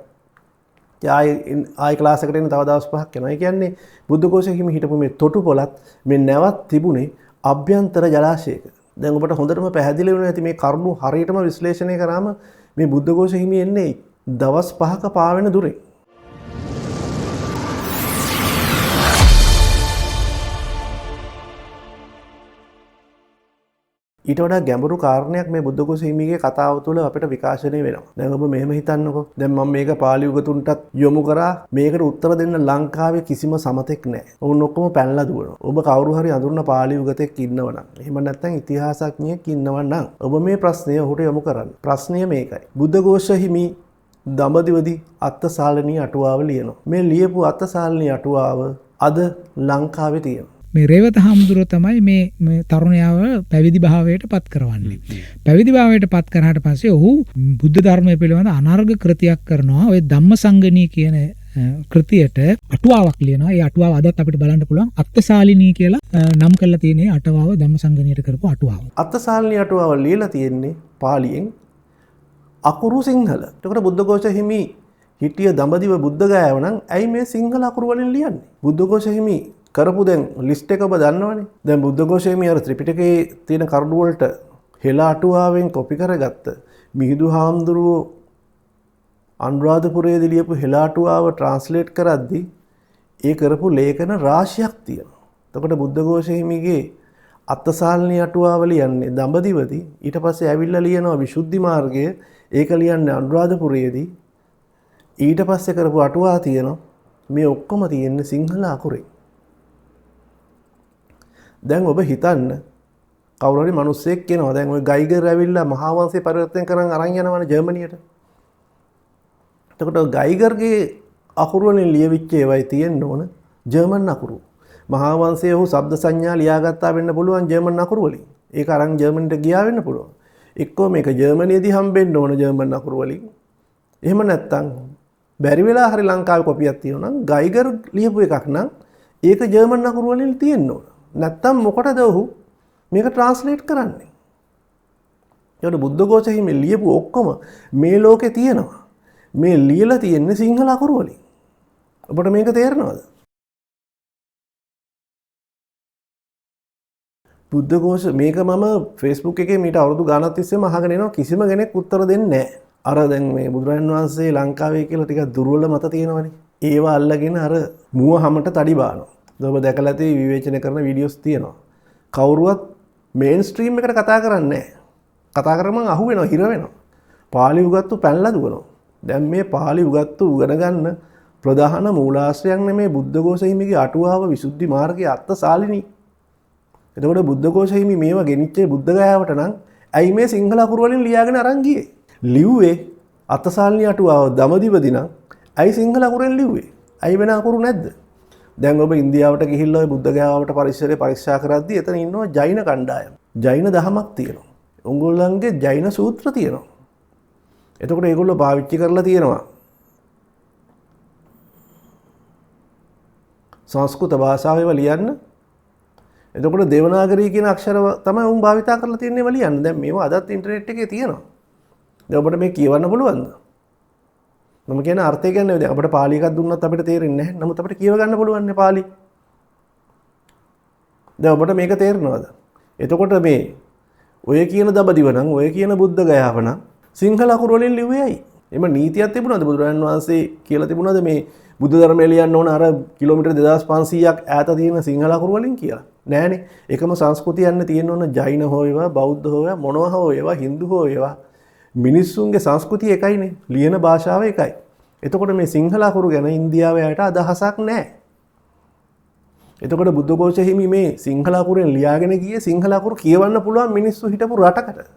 ආයි ක්ලාස් එකට එන්න තව දවස් 5ක් යනවා. ඒ කියන්නේ බුද්ධඝෝෂ හිමි හිටපු මේ තොටුපොළත් මේ නැවත් තිබුණේ අභ්‍යන්තර ජලාශයක. දැන් ඔබට හොඳටම පැහැදිලි වෙනවා ඇති මේ කරුණු හරියටම විශ්ලේෂණය කරාම මේ බුද්ධඝෝෂ හිමි එන්නේ දවස් 5ක පාවෙන දුරේ. ඊට වඩා ගැඹුරු කාරණයක් මේ බුද්ධඝෝෂ හිමිගේ කතාව තුළ අපිට විකාශනය වෙනවා. දැන් ඔබ මෙහෙම හිතන්නකෝ. දැන් මම මේක පාලි උගතුන්ටත් යොමු කරා. මේකට උත්තර දෙන්න ලංකාවේ කිසිම සමතෙක් නැහැ. ඔවුන් ඔක්කොම පැනලා දුවනවා. ඔබ කවුරු හරි අඳුරන පාලි උගතෙක් ඉන්නවනම්, එහෙම නැත්නම් ඉතිහාසඥයෙක් ඉන්නවනම් ඔබ මේ ප්‍රශ්නය ඔහුට යොමු කරන්න. ප්‍රශ්නය මේකයි. බුද්ධඝෝෂ හිමි දඹදිවදී අත්තසාලනී අටුවාව ලියනවා. මේ ලියපු අත්තසාලනී අටුවාව අද ලංකාවේ තියෙනවා. මේ රේවත හාමුදුරුව තමයි මේ තරුණයාව පැවිදි භාවයට පත් කරවන්නේ. පැවිදි භාවයට පත් කරාට පස්සේ ඔහු බුද්ධ ධර්මය පිළිබඳ අනර්ග කෘතියක් කරනවා. ඔය ධම්මසංගණී කියන කෘතියට අටුවාවක් ලියනවා. ඒ අටුවාව අදත් අපිට බලන්න පුළුවන්. අත්තසාලිනී කියලා නම් කරලා තියෙන අටුවාව ධම්මසංගණීයට කරපු අටුවාව. අත්තසාලිනී අටුවාව ලියලා තියෙන්නේ පාලියෙන් අකුරු සිංහල. එතකොට බුද්ධඝෝෂ හිමි හිටිය දඹදිව බුද්ධ ගයාව නම් ඇයි මේ සිංහල අකුරු වලින් ලියන්නේ? බුද්ධඝෝෂ හිමි කරපු දැන් ලිස්ට් එක ඔබ දන්නවනේ. දැන් බුද්ධඝෝෂ හිමි අර ත්‍රිපිටකයේ තියෙන කරුණු වලට හෙළ අටුවාවෙන් කොපි කරගත්ත මිහිඳු හාමුදුරුවෝ අනුරාධපුරයේදී ලියපු හෙළ අටුවාව ට්‍රාන්ස්ලේට් කරද්දී ඒ කරපු ලේඛන රාශියක් තියෙනවා. එතකොට බුද්ධඝෝෂ හිමිගේ අත්තසාලිනී අටුවාව ලියන්නේ දඹදිවදී. ඊට පස්සේ ඇවිල්ලා ලියනවා විසුද්ධි මාර්ගය. ඒක ලියන්නේ අනුරාධපුරයේදී. ඊට පස්සේ කරපු අටුවා තියෙනවා. මේ ඔක්කොම තියෙන්නේ සිංහල අකුරේ. දැන් ඔබ හිතන්න කවුරු හරි මිනිස්සෙක් කියනවා දැන් ওই ගයිගර් ඇවිල්ලා මහා වංශය පරිවර්තනය කරන් අරන් යනවනේ ජර්මනියට. එතකොට ගයිගර්ගේ අකුරු වලින් ලියවිච්ච ඒවායි තියෙන්න ඕන ජර්මන් අකුරු. මහා වංශයේ ඔහු ශබ්ද සංඥා ලියාගත්තා වෙන්න පුළුවන් ජර්මන් අකුරු වලින්. ඒක අරන් ජර්මනියට ගියා වෙන්න පුළුවන්. එක්කෝ මේක ජර්මනියේදී හම්බෙන්න ඕන ජර්මන් අකුරු වලින්. එහෙම නැත්නම් බැරි වෙලා හරි ලංකාවේ කොපියක් තියෙනවා නම් ගයිගර් ලියපු එකක් නම් ඒක ජර්මන් අකුරු වලින් තියෙන්න ඕන. නැත්තම් මොකටද ඔහු මේක ට්‍රාන්ස්ලේට් කරන්නේ? ඒකට බුද්ධඝෝෂ හිමි ලියපු ඔක්කොම මේ ලෝකේ තියෙනවා. මේ ලියලා තියෙන්නේ සිංහල අකුරු වලින්. ඔබට මේක තේරෙනවද? බුද්ධඝෝෂ මේක මම Facebook එකේ මීට අවුරුදු ගාණක් තිස්සේම අහගෙන එනවා කිසිම කෙනෙක් උත්තර දෙන්නේ නැහැ. අර දැන් මේ බුදුරජාණන් වහන්සේ ලංකාවේ කියලා ටිකක් දුර්වල මත තියෙනවනේ. ඒවා අල්ලගෙන අර මුව හැමට තඩි බානවා. ඔබ දැකලා ඇති විවේචනය කරන වීඩියෝස් තියෙනවා. කවුරුවත් මේන් ස්ට්‍රීම් එකට කතා කරන්නේ නැහැ. කතා කරමන් අහු වෙනවා, හිර වෙනවා. පාලි උගත්තු පැනලා දුවනවා. දැන් මේ පාලි උගත්තු උගන ගන්න ප්‍රධාන මූලාශ්‍රයක් නෙමේ බුද්ධඝෝෂ හිමිගේ අටුවාව විසුද්ධි මාර්ගයේ අත්තසාලිනී. එතකොට බුද්ධඝෝෂ හිමි මේවා ගෙනිච්චේ බුද්ධ ගයාවට නම් ඇයි මේ සිංහල අකුරු වලින් ලියාගෙන අරන් ගියේ? ලිව්වේ අත්තසාලිනී අටුවාව දඹදිවදී නම් ඇයි සිංහල අකුරෙන් ලිව්වේ? ඇයි වෙන අකුරු නැද්ද? දැන් ඔබ ඉන්දියාවට ගිහිල්ලා ඔය බුද්ධ ගයාවට පරිසරයේ පරීක්ෂා කරද්දී එතන ඉන්නවා ජෛන කණ්ඩායම. ජෛන දහමක් තියෙනවා. උන්ගොල්ලන්ගේ ජෛන සූත්‍ර තියෙනවා. එතකොට ඒගොල්ලෝ පාවිච්චි කරලා තියෙනවා සංස්කෘත භාෂාවෙව ලියන්න. එතකොට දේවනාගරී කියන අක්ෂර තමයි උන් භාවිතා කරලා තියෙන්නේ ඒවා ලියන්න. දැන් මේවා අදත් ඉන්ටර්නෙට් එකේ තියෙනවා. දැන් ඔබට මේ කියවන්න පුළුවන්ද? මම කියන අර්ථය කියන්නේ දැන් අපිට පාලි එකක් දුන්නත් අපිට තේරෙන්නේ නැහැ. නමුත් අපිට කියව ගන්න පුළුවන් නේ පාලි. දැන් ඔබට මේක තේරෙනවද? එතකොට මේ ඔය කියන දඹදිව නම් ඔය කියන බුද්ධ ගයාව නම් සිංහල අකුරු වලින් ලිව්වේ ඇයි? එම නීතියක් තිබුණාද බුදුරජාණන් වහන්සේ කියලා තිබුණාද මේ බුද්ධ ධර්මය ලියන්න ඕන අර කිලෝමීටර් 2500ක් ඈත තියෙන සිංහල අකුරු වලින් කියලා? නෑනේ. එකම සංස්කෘතිය යන්න තියෙන්න ඕන ජෛන හෝ වේවා, බෞද්ධ හෝ වේවා, මොනවා හෝ වේවා, හින්දු හෝ වේවා. මිනිස්සුන්ගේ සංස්කෘතිය එකයිනේ. ලියන භාෂාව එකයි. එතකොට මේ සිංහල අකුරු ගැන ඉන්දියාවේ අයට අදහසක් නැහැ. එතකොට බුද්ධඝෝෂ හිමි මේ සිංහල අකුරෙන් ලියාගෙන ගියේ සිංහල අකුරු කියවන්න පුළුවන් මිනිස්සු හිටපු රටකට.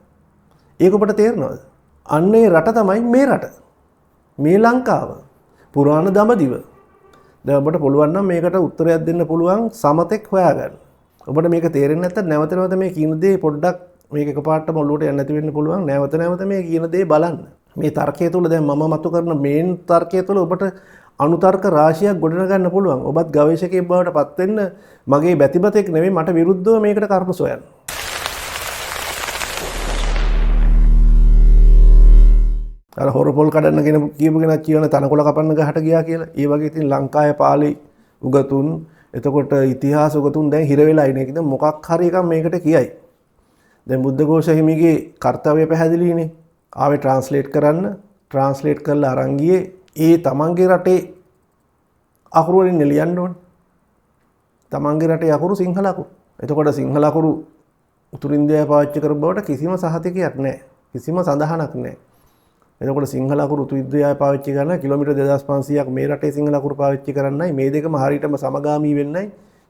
ඒක ඔබට තේරෙනවද? අන්න ඒ රට තමයි මේ රට. මේ ලංකාව. පුරාණ දඹදිව. දැන් ඔබට පුළුවන් නම් මේකට උත්තරයක් දෙන්න පුළුවන් සමතෙක් හොයාගන්න. ඔබට මේක තේරෙන්නේ නැත්නම් නැවත නැවත මේ කියන දේ පොඩ්ඩක් මේක එකපාරටම ඔලුවට යන්න නැති වෙන්න පුළුවන්. නැවත නැවත මේ කියන දේ බලන්න. මේ තර්කය තුළ දැන් මම මතු කරන මේන් තර්කය තුළ ඔබට අනුතර්ක රාශියක් ගොඩනගන්න පුළුවන්. ඔබත් ගවේෂකයෙක් බවට පත් වෙන්න මගේ බැතිබතෙක් නෙවෙයි මට විරුද්ධව මේකට කරුණු සොයන්න. අර හොරපොල් කඩන්න කියන කියපු කෙනා කියන තනකොළ කපන්න ගහට ගියා කියලා. ඒ වගේ ඉතින් ලංකාවේ පාලි උගතුන් එතකොට ඉතිහාස උගතුන් දැන් හිර වෙලා ඉන්නේ. ඒකද මොකක් හරි එකක් මේකට කියයි. දැන් බුද්ධඝෝෂ හිමිගේ කාර්යය පැහැදිලිනේ. ආවේ ට්‍රාන්ස්ලේට් කරන්න ට්‍රාන්ස්ලේට් කරලා අරන් ගියේ ඒ තමන්ගේ රටේ අකුරු වලින් ලියන්න ඕනේ. තමන්ගේ රටේ අකුරු සිංහල අකුරු. එතකොට සිංහල අකුරු උතුරු ඉන්දියාවේ පාවිච්චි කරපු බවට කිසිම සහතිකයක් නැහැ. කිසිම සඳහනක් නැහැ. එතකොට සිංහල අකුරු උතුරු ඉන්දියාවේ පාවිච්චි කරන කිලෝමීටර් 2500ක් මේ රටේ සිංහල අකුරු පාවිච්චි කරන්නයි මේ දෙකම හරියටම සමගාමී වෙන්නයි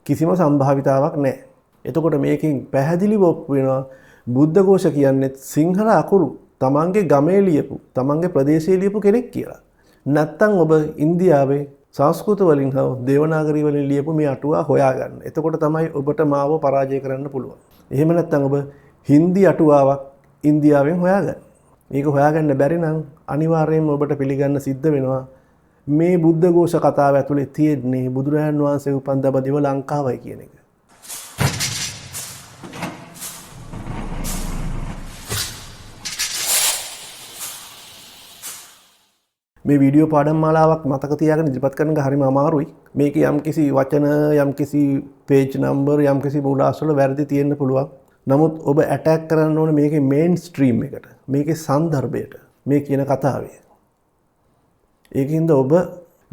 කිසිම සම්භාවිතාවක් නැහැ. එතකොට මේකෙන් පැහැදිලිව ඔප්පු වෙනවා බුද්ධඝෝෂ කියන්නේ සිංහල අකුරු තමන්ගේ ගමේ ලියපු තමන්ගේ ප්‍රදේශයේ ලියපු කෙනෙක් කියලා. නැත්තම් ඔබ ඉන්දියාවේ සංස්කෘත වලින් හෝ දේවනාගරි වලින් ලියපු මේ අටුවා හොයාගන්න. එතකොට තමයි ඔබට මාව පරාජය කරන්න පුළුවන්. එහෙම නැත්තම් ඔබ හින්දි අටුවාවක් ඉන්දියාවෙන් හොයාගන්න. මේක හොයාගන්න බැරි නම් අනිවාර්යයෙන්ම ඔබට පිළිගන්න සිද්ධ වෙනවා මේ බුද්ධඝෝෂ කතාව ඇතුලේ තියෙන්නේ බුදුරජාණන් වහන්සේ උපන් දඹදිව ලංකාවයි කියන එක. මේ වීඩියෝ පාඩම් මාලාවක් මතක තියාගෙන ඉදිරිපත් කරන එක හරිම අමාරුයි. මේක යම්කිසි වචන, යම්කිසි පේජ් නම්බර්, යම්කිසි මූලාශ්‍ර වල වැරදි තියෙන්න පුළුවන්. නමුත් ඔබ ඇටැක් කරන්න ඕනේ මේකේ මේන් ස්ට්‍රීම් එකට. මේකේ සන්දර්භයට. මේ කියන කතාවේ. ඒකින්ද ඔබ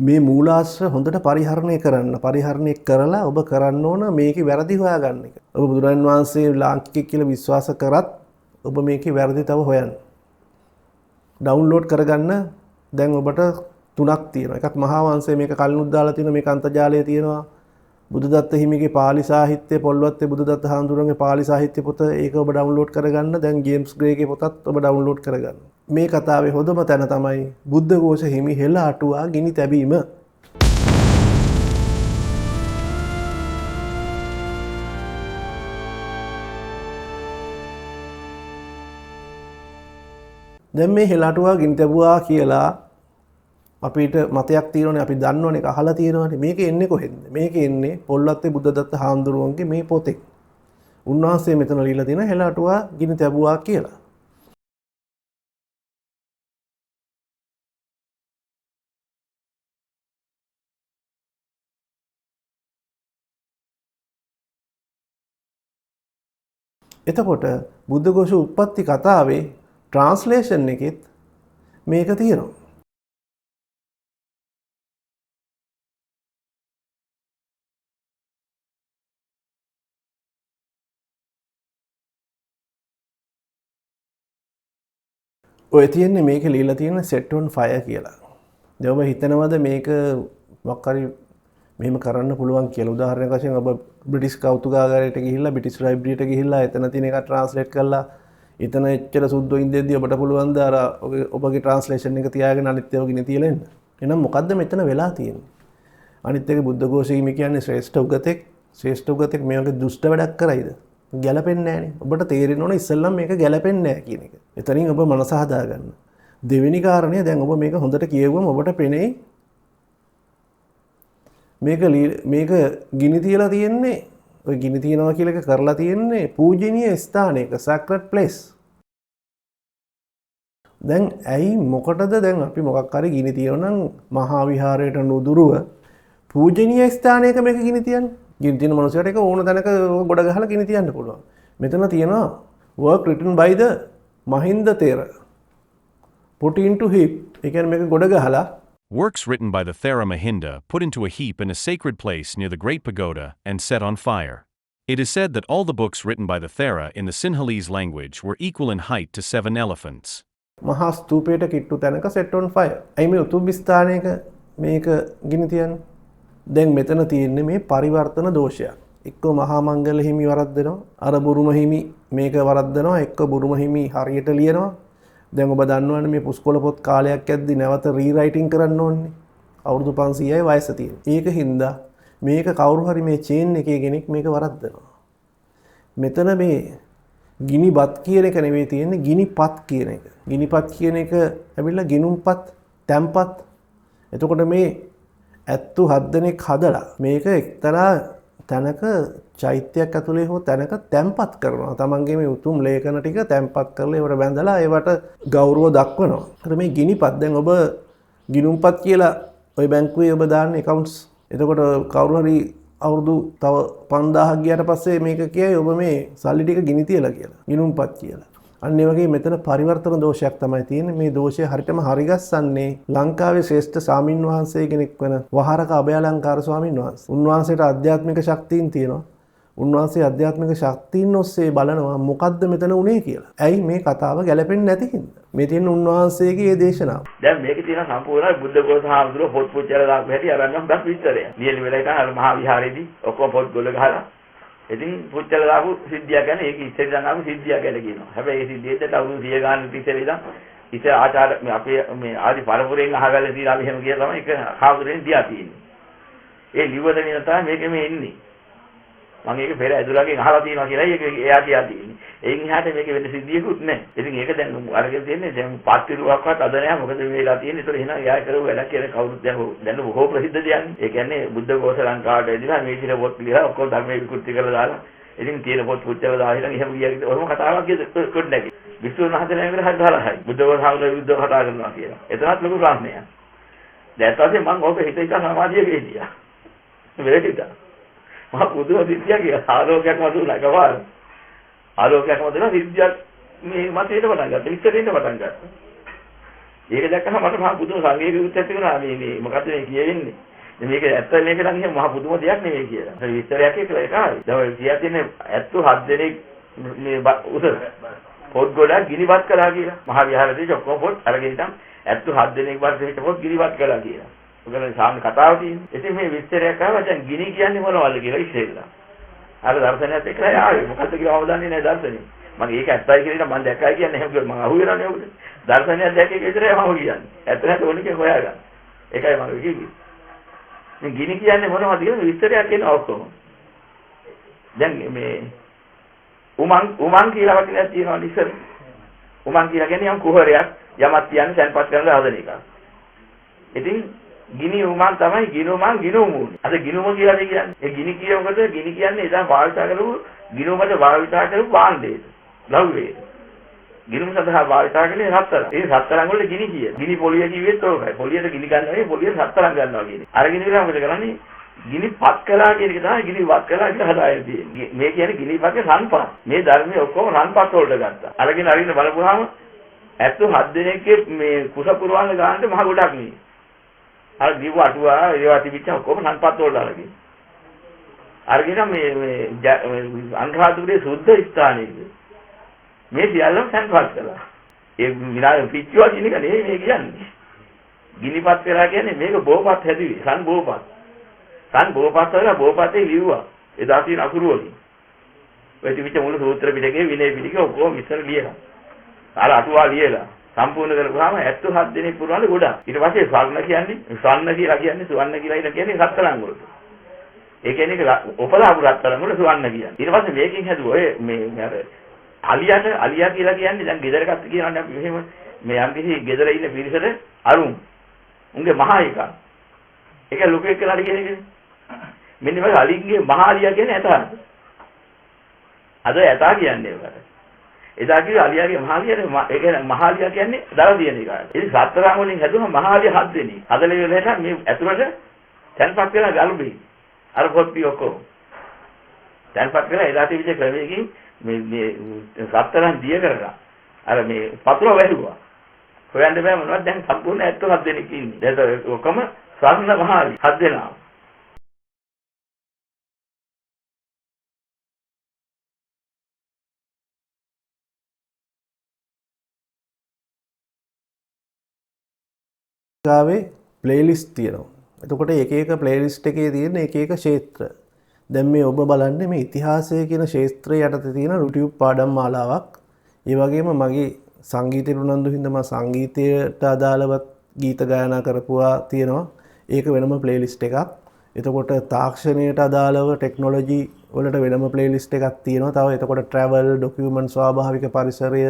මේ මූලාශ්‍ර හොඳට පරිහරණය කරන්න. පරිහරණය කරලා ඔබ කරන්න ඕන මේකේ වැරදි හොයාගන්න එක. ඔබ බුදුරජාණන් වහන්සේ ලාංකිකයෙක් කියලා විශ්වාස කරත් ඔබ මේකේ වැරදි තව හොයන්න. ඩවුන්ලෝඩ් කරගන්න දැන් ඔබට තුනක් තියෙනවා. එකක් මහා වංශය මේක කලිනුත් දාලා තියෙනවා. මේක අන්තර්ජාලයේ තියෙනවා. බුදුදත්ත හිමිගේ පාලි සාහිත්‍ය, පොල්වත්තේ බුදුදත්ත හාමුදුරුවන්ගේ පාලි සාහිත්‍ය පොත ඒක ඔබ ඩවුන්ලෝඩ් කරගන්න. දැන් ජේම්ස් ග්‍රේගේ පොතත් ඔබ ඩවුන්ලෝඩ් කරගන්න. මේ කතාවේ හොඳම තැන තමයි බුද්ධඝෝෂ හිමි හෙළ අටුවා ගිනි තැබීම. දැන් මේ හෙළ අටුවා ගිනි තැබුවා කියලා අපිට මතයක් තියෙනවනේ, අපි දන්නවනේ, අහලා තියෙනවනේ. මේක එන්නේ කොහෙන්ද? මේක එන්නේ පොල්වත්තේ බුද්ධදත්ත හාමුදුරුවන්ගේ මේ පොතේ. උන්වහන්සේ මෙතන ලියලා තියෙන හෙළ අටුවා ගිනි තැබුවා කියලා. එතකොට බුද්ධඝෝෂ උප්පත්ති කතාවේ ට්‍රාන්ස්ලේෂන් එකෙත් මේක තියෙනවා. ඔය තියෙන්නේ මේක ලියලා තියෙන set on fire කියලා. දැන් ඔබ හිතනවද මේක මොකක් හරි මෙහෙම කරන්න පුළුවන් කියලා? උදාහරණයක් වශයෙන් ඔබ බ්‍රිටිෂ් කෞතුකාගාරයට ගිහිල්ලා බ්‍රිටිෂ් ලයිබ්‍රරියට ගිහිල්ලා එතන තියෙන එක ට්‍රාන්ස්ලේට් කරලා එතන එච්චර සුද්ධෝ ඉඳෙද්දී ඔබට පුළුවන් ද අර ඔබගේ ට්‍රාන්ස්ලේෂන් එක තියාගෙන අනිත් ඒවා ගිනි තියලා එන්න? එහෙනම් මොකද්ද මෙතන වෙලා තියෙන්නේ? අනිත් එක බුද්ධඝෝෂ හිමි කියන්නේ ශ්‍රේෂ්ඨ උගතෙක්. ශ්‍රේෂ්ඨ උගතෙක් මේ වගේ දුෂ්ට වැඩක් කරයිද? ගැලපෙන්නේ නැහනේ. ඔබට තේරෙන්න ඕන ඉස්සෙල්ලම මේක ගැලපෙන්නේ නැහැ කියන එක. එතනින් ඔබ මනස හදාගන්න. දෙවෙනි කාරණය දැන් ඔබ මේක හොඳට කියවුවම ඔබට පෙනෙයි මේක ගිනි තියලා තියෙන්නේ, ඔය ගිනි තියනවා කියලා එක කරලා තියෙන්නේ පූජනීය ස්ථානයක, sacred place. දැන් ඇයි මොකටද දැන් අපි මොකක් හරි ගිනි තියනවා නම් මහා විහාරයට නුදුරුව පූජනීය ස්ථානයක මේක ගිනි තියන්නේ? ගිනි තියන මනුස්සයට ඒක ඕන තැනක ගොඩ ගහලා ගිනි තියන්න පුළුවන්. මෙතන තියෙනවා work written by the Mahinda Thera put into heap. ඒ කියන්නේ මේක ගොඩ ගහලා Works written by the Thera Mahinda put into a heap in a sacred place near the Great Pagoda and set on fire. It is said that all the books written by the Thera in the Sinhalese language were equal in height to 7 elephants. මහා ස්තූපයට කිට්ටු තැනක set on fire. අයි මේ උතුම් ස්ථානයක මේක ගිනි තියන්නේ. දැන් මෙතන තියෙන්නේ මේ පරිවර්තන දෝෂයක්. එක්ක මහා මංගල හිමි වරද්දනවා, අර බුරුම හිමි මේක වරද්දනවා, එක්ක බුරුම හිමි හරියට ලියනවා. දැන් ඔබ දන්නවනේ මේ පුස්කොළ පොත් කාලයක් යද්දි නැවත රීරයිටින් කරන්න ඕනේ. අවුරුදු 500යි වයස තියෙන. ඒක හින්දා මේක කවුරු හරි මේ චේන් එකේ කෙනෙක් මේක වරද්දනවා. මෙතන මේ ගිනිබත් කියන එක නෙවෙයි තියෙන්නේ ගිනිපත් කියන එක. ගිනිපත් කියන එක ඇවිල්ලා ගිනුම්පත් තැම්පත්. එතකොට මේ ඇත්තු 7 දෙනෙක් හදලා මේක එක්තරා තැනක චෛත්‍යයක් ඇතුලේ හෝ තැනක තැම්පත් කරනවා. තමන්ගේ මේ උතුම් ලේඛන ටික තැම්පත් කරලා ඒවට බැඳලා ඒවට ගෞරව දක්වනවා. අර මේ ගිනිපත් දැන් ඔබ ගිනුම්පත් කියලා ওই බැංකුවේ ඔබ දාන්නේ accounts. එතකොට කවුරු හරි අවුරුදු තව 5000ක් ගියාට පස්සේ මේක කියයි ඔබ මේ සල්ලි ටික ගිනි තියලා කියලා. ගිනුම්පත් කියලා. අන්න ඒ වගේ මෙතන පරිවර්තන දෝෂයක් තමයි තියෙන්නේ. මේ දෝෂය හරියටම හරිගස්සන්නේ ලංකාවේ ශ්‍රේෂ්ඨ ස්වාමින් වහන්සේ කෙනෙක් වන වහරක අභයාලංකාර ස්වාමින් වහන්සේ. උන්වහන්සේට ආධ්‍යාත්මික ශක්තියින් තියෙනවා. උන්වහන්සේ ආධ්‍යාත්මික ශක්තියින් ඔස්සේ බලනවා මොකද්ද මෙතන උනේ කියලා. ඇයි මේ කතාව ගැලපෙන්නේ නැති හින්දා. මේ තියෙන උන්වහන්සේගේ මේ දේශනාව. දැන් මේකේ තියෙන සම්පූර්ණ බුද්ධ ගෝස හාමුදුරුවෝ පොත් පුච්චලා දාපු හැටි අරන්නම් බස් විස්තරය. නියලි වෙලා ඉතින් අර මහා විහාරයේදී ඔක්කොම පොත් ගොල්ල ගහලා ඉතින් පුච්චලා දාපු සිද්ධිය ගැන ඒක ඉස්සෙල් දන්නාම සිද්ධිය ගැන කියනවා. හැබැයි ඒ සිද්ධියට අවුරුදු 100 ගානක් ඉස්සෙල් ඉඳන් ඉතින් ආචාර මේ අපේ මේ ආදි පරපුරෙන් අහගල තියලා අපි එහෙම කියලා තමයි ඒක හාමුදුරෙන් දියා තියෙන්නේ. ඒ නිවදනින තමයි මේකෙම එන්නේ. මම ඒක පෙර ඇදුලාගෙන් අහලා තියෙනවා කියලා ඒක එයා කියා තියෙන්නේ. එයින් එහාට මේක වෙන්න සිද්ධියකුත් නැහැ. ඉතින් ඒක දැන් අරගෙන තියෙන්නේ දැන් පාත්තිරුවක්වත් අද නැහැ. මොකද මේ වෙලා තියෙන්නේ. ඒතර එහෙනම් එයා කරව වැඩක් කියලා කවුරුත් දැන් බොහෝ ප්‍රසිද්ධ දෙයක්. ඒ කියන්නේ බුද්ධ ഘോഷ ලංකාවට එදිලා මේ විදිහට පොත් ලියලා ඔක්කොම ධර්මයේ විකෘති කරලා දාලා ඉතින් තියෙන පොත් පුච්චලා දාලා ඉතින් එහෙම ගියා කිව්ව ඔහොම කතාවක් කියද නැගි. විශ්ව මහතෙනෙක් විතර හදලා හරි. බුද්ධ ഘോഷ හාමුදුරුවෝ විරුද්ධව කතා කරනවා කියලා. එතනත් ලොකු ප්‍රශ්නයක්. දැන් ඊට පස්සේ මම ඔබ හිත සමාධියක හිටියා. වෙලෙටිද? මම පුදුම සිද්ධියක් කියලා ආලෝකයක් මතුවලා එකපාර ආලෝකයක් මතුවලා සිද්ධියක් මේ මතේට පටන් ගත්තා විස්තරෙන්න පටන් ගත්තා. ඒක දැක්කම මට මහා පුදුම සංවේගයක් ඇති වුණා මේ මොකද්ද මේ කියෙන්නේ. මේක ඇත්ත මේක නම් එහෙම මහා පුදුම දෙයක් නෙවෙයි කියලා. ඒ විස්තරයක් කියලා ඒකයි. දැන් කියා තියෙන්නේ ඇත්තු 7 දෙනෙක් මේ උසර පොත් ගොඩක් ගිනිපත් කළා කියලා. මහා විහාරයේදී ඔක්කොම පොත් අරගෙන ඉතින් ඇත්තු 7 දෙනෙක් වර්ෂෙට පොත් ගිනිපත් කළා කියලා. ඔයගොල්ලෝ සාමාන්‍ය කතාව තියෙන්නේ. ඉතින් මේ විස්තරයක් ආවා දැන් ගිනි කියන්නේ මොනවද කියලා ඉස්සෙල්ලා. අර දර්ශනයත් එක්කලා ආවේ. මොකද්ද කියලා අවදාන්නේ නැහැ දර්ශනේ. මම ඒක ඇත්තයි කියලා මම දැක්කයි කියන්නේ එහෙම මම අහුවෙනවනේ ඔබට. දර්ශනයක් දැක්කේ විතරයි මම කියන්නේ. ඇත්ත නැත්නම් ඕනිකේ හොයාගන්න. ඒකයි මම කිව්වේ. මේ ගිනි කියන්නේ මොනවද කියලා විස්තරයක් කියන ඔක්කොම. දැන් මේ උමං කියලා වචනයක් තියෙනවා ඉස්සර. උමං කියලා කියන්නේ යම් කුහරයක් යමක් කියන්නේ සැන්පත් කරන හදන එක. ඉතින් ගිනි උමන් තමයි ගිනුමන් ගිනුමුන්. අද ගිනුම කියලා කියන්නේ. ඒ ගිනි කියනකොට ගිනි කියන්නේ ඉතින් භාවිතා කරපු ගිනුමට භාවිතා කරපු භාණ්ඩේ. ලව්වේ. ගිනුම සඳහා භාවිතා කරන්නේ රත්තරන්. ඒ රත්තරන් වල ගිනි කියන. ගිනි පොලිය කිව්වෙත් ඕකයි. පොලියට ගිනි ගන්නවා නෙවෙයි පොලියට රත්තරන් ගන්නවා කියන්නේ. අර ගිනි වල මොකද කරන්නේ? ගිනි පත් කළා කියන එක තමයි ගිනි වත් කළා කියලා හදාගෙන තියෙන්නේ. මේ කියන්නේ ගිනි පත්ගේ රන්පත්. මේ ධර්මයේ ඔක්කොම රන්පත් වලට ගත්තා. අරගෙන අරින්න බලපුවාම ඇත්ත 7 දෙනෙක්ගේ මේ කුස පුරවන්න ගන්නට මහ ගොඩක් නේ. අර දීව අටුවා ඒවා තිබිච්ච ඔක්කොම සංපත් වලට අරගෙන. අරගෙන මේ අනුරාධපුරයේ සුද්ධ ස්ථානයේදී මේ සියල්ලම සංපත් කළා. ඒ විනාඩි පිච්චුවා කියන එක නෙමෙයි මේ කියන්නේ. ගිනිපත් කරලා කියන්නේ මේක බෝපත් හැදුවේ. සන් බෝපත්. සන් බෝපත් වල බෝපතේ ලිව්වා. එදා තියෙන අකුරු වලින්. ඔය තිබිච්ච මුළු සූත්‍ර පිටකේ විනය පිටකේ ඔක්කොම විස්තර ලියලා. අර අටුවා ලියලා සම්පූර්ණ කරපුවාම 77 දෙනෙක් පුරවන්නේ ගොඩක්. ඊට පස්සේ ස්වර්ණ කියලා කියන්නේ සුවර්ණ කියලා කියන්නේ රත්තරන් වලට. ඒ කියන්නේ උපලාපු රත්තරන් වල සුවර්ණ කියන්නේ. ඊට පස්සේ මේකෙන් හැදුවා ඔය මේ අර අලියා කියලා කියන්නේ දැන් ගෙදරකට කියනවානේ අපි එහෙම මේ යම් කිසි ගෙදර ඉන්න පිරිසට අරුම්. උන්ගේ මහා එක. ඒක ලොකු එක්කලාට කියන්නේ. මෙන්න මේ අලින්ගේ මහා අලියා කියන්නේ ඇතා. අද ඇතා කියන්නේ ඒකට. එදා කිව්ව අලියාගේ මහාලියට ඒ කියන්නේ මහාලියා කියන්නේ දර දින එක. ඉතින් සතරන් වලින් හැදුණා මහාලිය 7 දෙනෙක්. හදලා ඉවරලා මේ ඇතුළට තැන්පත් වෙලා ගල්ුබේ. අර පොත්ටි ඔක්කොම. තැන්පත් වෙලා එදා තිබිච්ච ක්‍රමයකින් මේ සතරන් දිය කරලා අර මේ පතුල වැහුවා. හොයන්න බෑ මොනවද දැන් සම්පූර්ණ 77 දෙනෙක් ඉන්නේ. ඒක ඔක්කොම ස්වර්ණ මහාලි 7 දෙනා. ගාවේ ප්ලේලිස්ට් තියෙනවා. එතකොට එක එක ප්ලේලිස්ට් එකේ තියෙන එක එක ක්ෂේත්‍ර. දැන් මේ ඔබ බලන්නේ මේ ඉතිහාසය කියන ක්ෂේත්‍රය යටතේ තියෙන YouTube පාඩම් මාලාවක්. ඒ වගේම මගේ සංගීතයට උනන්දු හින්දා මම සංගීතයට අදාළව ගීත ගායනා කරපුවා තියෙනවා. ඒක වෙනම ප්ලේලිස්ට් එකක්. එතකොට තාක්ෂණයට අදාළව ටෙක්නොලොජි වලට වෙනම ප්ලේලිස්ට් එකක් තියෙනවා. තව එතකොට ට්‍රැවල්, ඩොකියුමන්ට්, ස්වාභාවික පරිසරය,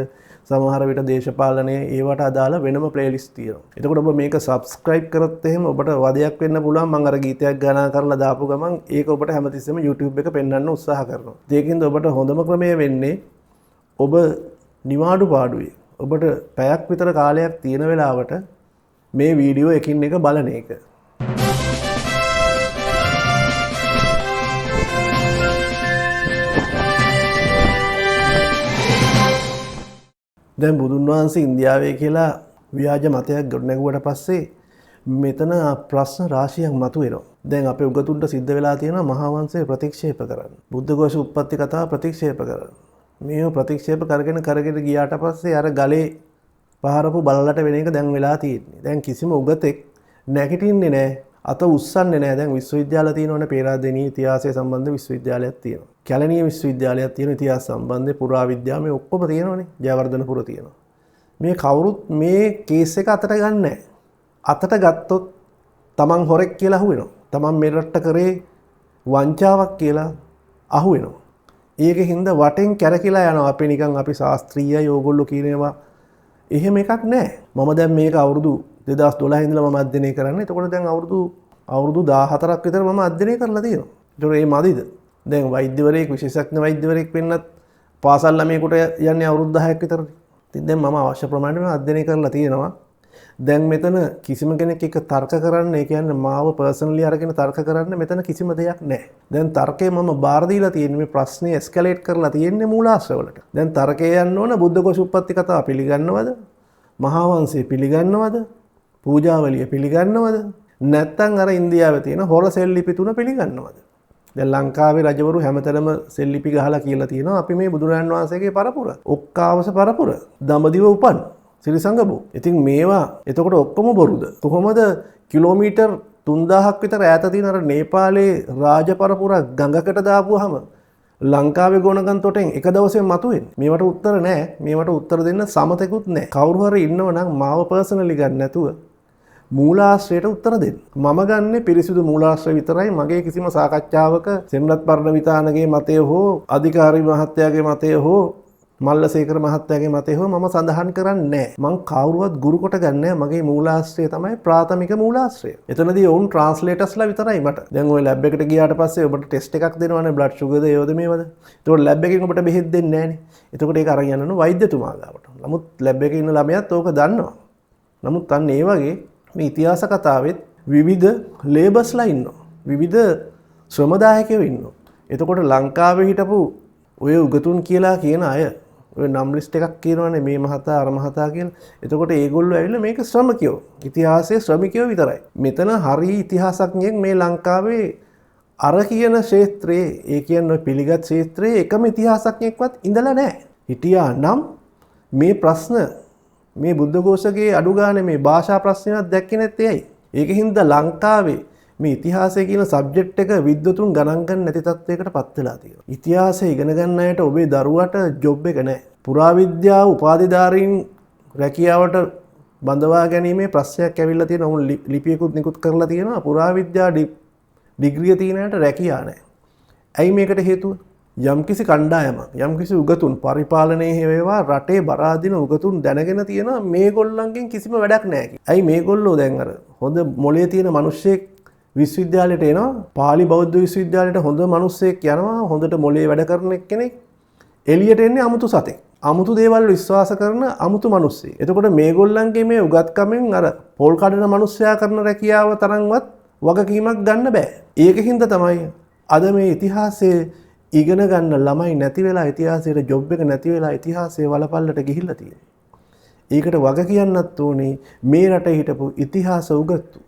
සමහර විට දේශපාලනය ඒවට අදාළ වෙනම ප්ලේලිස්ට් තියෙනවා. එතකොට ඔබ මේක සබ්ස්ක්‍රයිබ් කරොත් එහෙම ඔබට වදයක් වෙන්න පුළුවන්. මම අර ගීතයක් ගානා කරලා දාපු ගමන් ඒක ඔබට හැමතිස්සෙම YouTube එක පෙන්වන්න උත්සාහ කරනවා. ඒකින්ද ඔබට හොඳම ක්‍රමය වෙන්නේ ඔබ නිවාඩු පාඩුවේ ඔබට පැයක් විතර කාලයක් තියෙන වෙලාවට මේ වීඩියෝ එකින් එක බලන එක. දැන් බුදුන් වහන්සේ ඉන්දියාවේ කියලා ව්‍යාජ මතයක් ගොඩනැගුවට පස්සේ මෙතන ප්‍රශ්න රාශියක් මතුවෙනවා. දැන් අපේ උගතුන්ට සිද්ධ වෙලා තියෙනවා මහා වංශය ප්‍රතික්ෂේප කරන්න. බුද්ධඝෝෂ උත්පත්ති කතාව ප්‍රතික්ෂේප කරන්න. මේව ප්‍රතික්ෂේප කරගෙන ගියාට පස්සේ අර ගලේ පහරපු බලලට වෙන එක දැන් වෙලා තියෙන්නේ. දැන් කිසිම උගතෙක් නැගිටින්නේ නැහැ. අත උස්සන්නේ නැහැ. දැන් විශ්වවිද්‍යාල තියෙනවනේ. පේරාදෙණිය ඉතිහාසය සම්බන්ධ විශ්වවිද්‍යාලයක් තියෙනවා. කැලණිය විශ්වවිද්‍යාලයක් තියෙන ඉතිහාස සම්බන්ධ පුරාවිද්‍යාව මේ ඔක්කොම තියෙනවනේ. ජයවර්ධනපුර තියෙනවා. මේ කවුරුත් මේ කේස් එක අතට ගන්න නැහැ. අතට ගත්තොත් තමන් හොරෙක් කියලා අහුවෙනවා. තමන් මෙරට කරේ වංචාවක් කියලා අහුවෙනවා. ඒකින්ද වටෙන් කැරකිලා යනවා. අපි නිකන් අපි ශාස්ත්‍රීයයි ඕගොල්ලෝ කියනවා. එහෙම එකක් නැහැ. මම දැන් මේක අවුරුදු 2012 ඉඳලා මම අධ්‍යයනය කරන්නේ. එතකොට දැන් අවුරුදු 14ක් විතර මම අධ්‍යයනය කරලා තියෙනවා. ඒතකොට මේ මදිද? දැන් වෛද්‍යවරයෙක් විශේෂඥ වෛද්‍යවරයෙක් වෙන්නත් පාසල් ළමයෙකුට යන්නේ අවුරුදු 10ක් විතරනේ. ඉතින් දැන් මම අවශ්‍ය ප්‍රමාණයට අධ්‍යයනය කරලා තියෙනවා. දැන් මෙතන කිසිම කෙනෙක් එක තර්ක කරන්න, ඒ කියන්නේ මාව පර්සනලි අරගෙන තර්ක කරන්න මෙතන කිසිම දෙයක් නැහැ. දැන් තර්කේ මම බාර දීලා තියෙන්නේ මේ ප්‍රශ්නේ එස්කලේට් කරලා තියෙන්නේ මූලාශ්‍රවලට. දැන් තර්කේ යන්න ඕන බුද්ධඝෝෂ උත්පත්ති කතාව පිළිගන්නවද? මහා වංශය පිළිගන්නවද? පූජාවලිය පිළිගන්නවද? නැත්නම් අර ඉන්දියාවේ තියෙන හොර සෙල්ලිපි තුන පිළිගන්නවද? දැන් ලංකාවේ රජවරු හැමතැනම සෙල්ලිපි ගහලා කියලා තියෙනවා අපි මේ බුදුරජාණන් වහන්සේගේ පරපුර. ඔක්කාවස පරපුර. දඹදිව උපන් සිරිසංගබෝ. ඉතින් මේවා එතකොට ඔක්කොම බොරුද? කොහොමද කිලෝමීටර් 3000ක් විතර ඈත තියෙන අර නේපාලේ රාජ පරපුරක් ගඟකට දාපුවාම ලංකාවේ ගොනගන් තොටෙන් එක දවසෙන් මතුවෙන්නේ? මේවට උත්තර නැහැ. මේවට උත්තර දෙන්න සමතෙකුත් නැහැ. කවුරු හරි ඉන්නවනම් මාව පර්සනලි ගන්න නැතුව මූලාශ්‍රයට උත්තර දෙන්න. මම ගන්නේ පිරිසිදු මූලාශ්‍රය විතරයි. මගේ කිසිම සාකච්ඡාවක සෙම්රත් පරණවිතානගේ මතය හෝ අධිකාරී මහත්තයාගේ මතය හෝ මල්ලසේකර මහත්තයාගේ මතය හෝ මම සඳහන් කරන්නේ නැහැ. මං කවුරුවත් ගුරු කොට ගන්නෑ. මගේ මූලාශ්‍රය තමයි ප්‍රාථමික මූලාශ්‍රය. එතනදී ඔවුන් ට්‍රාන්ස්ලේටර්ස්ලා විතරයි මට. දැන් ওই ලැබ් එකට ගියාට පස්සේ ඔබට ටෙස්ට් එකක් දෙනවනේ බ්ලඩ් ෂුගර්ද ඒවද මේවද. ඒතකොට ලැබ් එකෙන් ඔබට බෙහෙත් දෙන්නේ නැහනේ. එතකොට ඒක අරන් යන්න වෛද්‍යතුමා ගාවට. නමුත් ලැබ් එකේ ඉන්න ළමයාත් ඕක දන්නවා. නමුත් අන්න ඒ වගේ මේ ඉතිහාස කතාවෙත් විවිධ ලේබස්ලා ඉන්නවා. විවිධ ශ්‍රමදායකයෝ ඉන්නවා. එතකොට ලංකාවේ හිටපු ඔය උගතුන් කියලා කියන අය ඔය නම් ලිස්ට් එකක් කියනවනේ මේ මහතා අර මහතා කියලා. එතකොට ඒගොල්ලෝ ඇවිල්ලා මේක ශ්‍රමිකයෝ. ඉතිහාසයේ ශ්‍රමිකයෝ විතරයි. මෙතන හරි ඉතිහාසඥයෙක් මේ ලංකාවේ අර කියන ක්ෂේත්‍රයේ ඒ කියන්නේ පිළිගත් ක්ෂේත්‍රයේ එකම ඉතිහාසඥයෙක්වත් ඉඳලා නැහැ. හිටියා නම් මේ ප්‍රශ්න මේ බුද්ධඝෝෂගේ අඩු ගානේ මේ භාෂා ප්‍රශ්නයක් දැක්කේ නැත්තේ ඇයි? ඒකින්ද ලංකාවේ මේ ඉතිහාසය කියන සබ්ජෙක්ට් එක විද්වතුන් ගණන් ගන්න නැති තත්වයකට පත් වෙලා තියෙනවා. ඉතිහාසය ඉගෙන ගන්න අයට ඔබේ දරුවට ජොබ් එක නැහැ. පුරාවිද්‍යාව උපාධිධාරීන් රැකියාවට බඳවා ගැනීමේ ප්‍රශ්නයක් ඇවිල්ලා තියෙනවා. උන් ලිපියකුත් නිකුත් කරලා තියෙනවා. පුරාවිද්‍යා ඩිග්‍රිය තියෙන අයට රැකියාව නැහැ. ඇයි මේකට හේතුව? යම්කිසි කණ්ඩායමක් යම්කිසි උගතුන් පරිපාලනයේ වේවා රටේ බරාදින උගතුන් දැනගෙන තියෙනවා මේගොල්ලන්ගෙන් කිසිම වැඩක් නැහැ කියලා. ඇයි මේගොල්ලෝ දැන් අර හොඳ මොලේ තියෙන මිනිස්සෙක් විශ්වවිද්‍යාලයට එනවා, පාලි බෞද්ධ විශ්වවිද්‍යාලයට හොඳ මිනිස්සෙක් යනවා, හොඳට මොලේ වැඩ කරන කෙනෙක් එළියට එන්නේ අමුතු සතෙක්. අමුතු දේවල් විශ්වාස කරන අමුතු මිනිස්සෙක්. එතකොට මේගොල්ලන්ගේ මේ උගත්කමෙන් අර පොල් කඩන මිනිස්සයා කරන රැකියාව තරම්වත් වගකීමක් ගන්න බෑ. ඒකින්ද තමයි අද මේ ඉතිහාසයේ ඉගෙන ගන්න ළමයි නැති වෙලා ඉතිහාසයට ජොබ් එක නැති වෙලා ඉතිහාසයේ වලපල්ලට ගිහිල්ලා තියෙන්නේ. ඒකට වග කියන්නත් ඕනේ මේ රටේ හිටපු ඉතිහාස උගතු.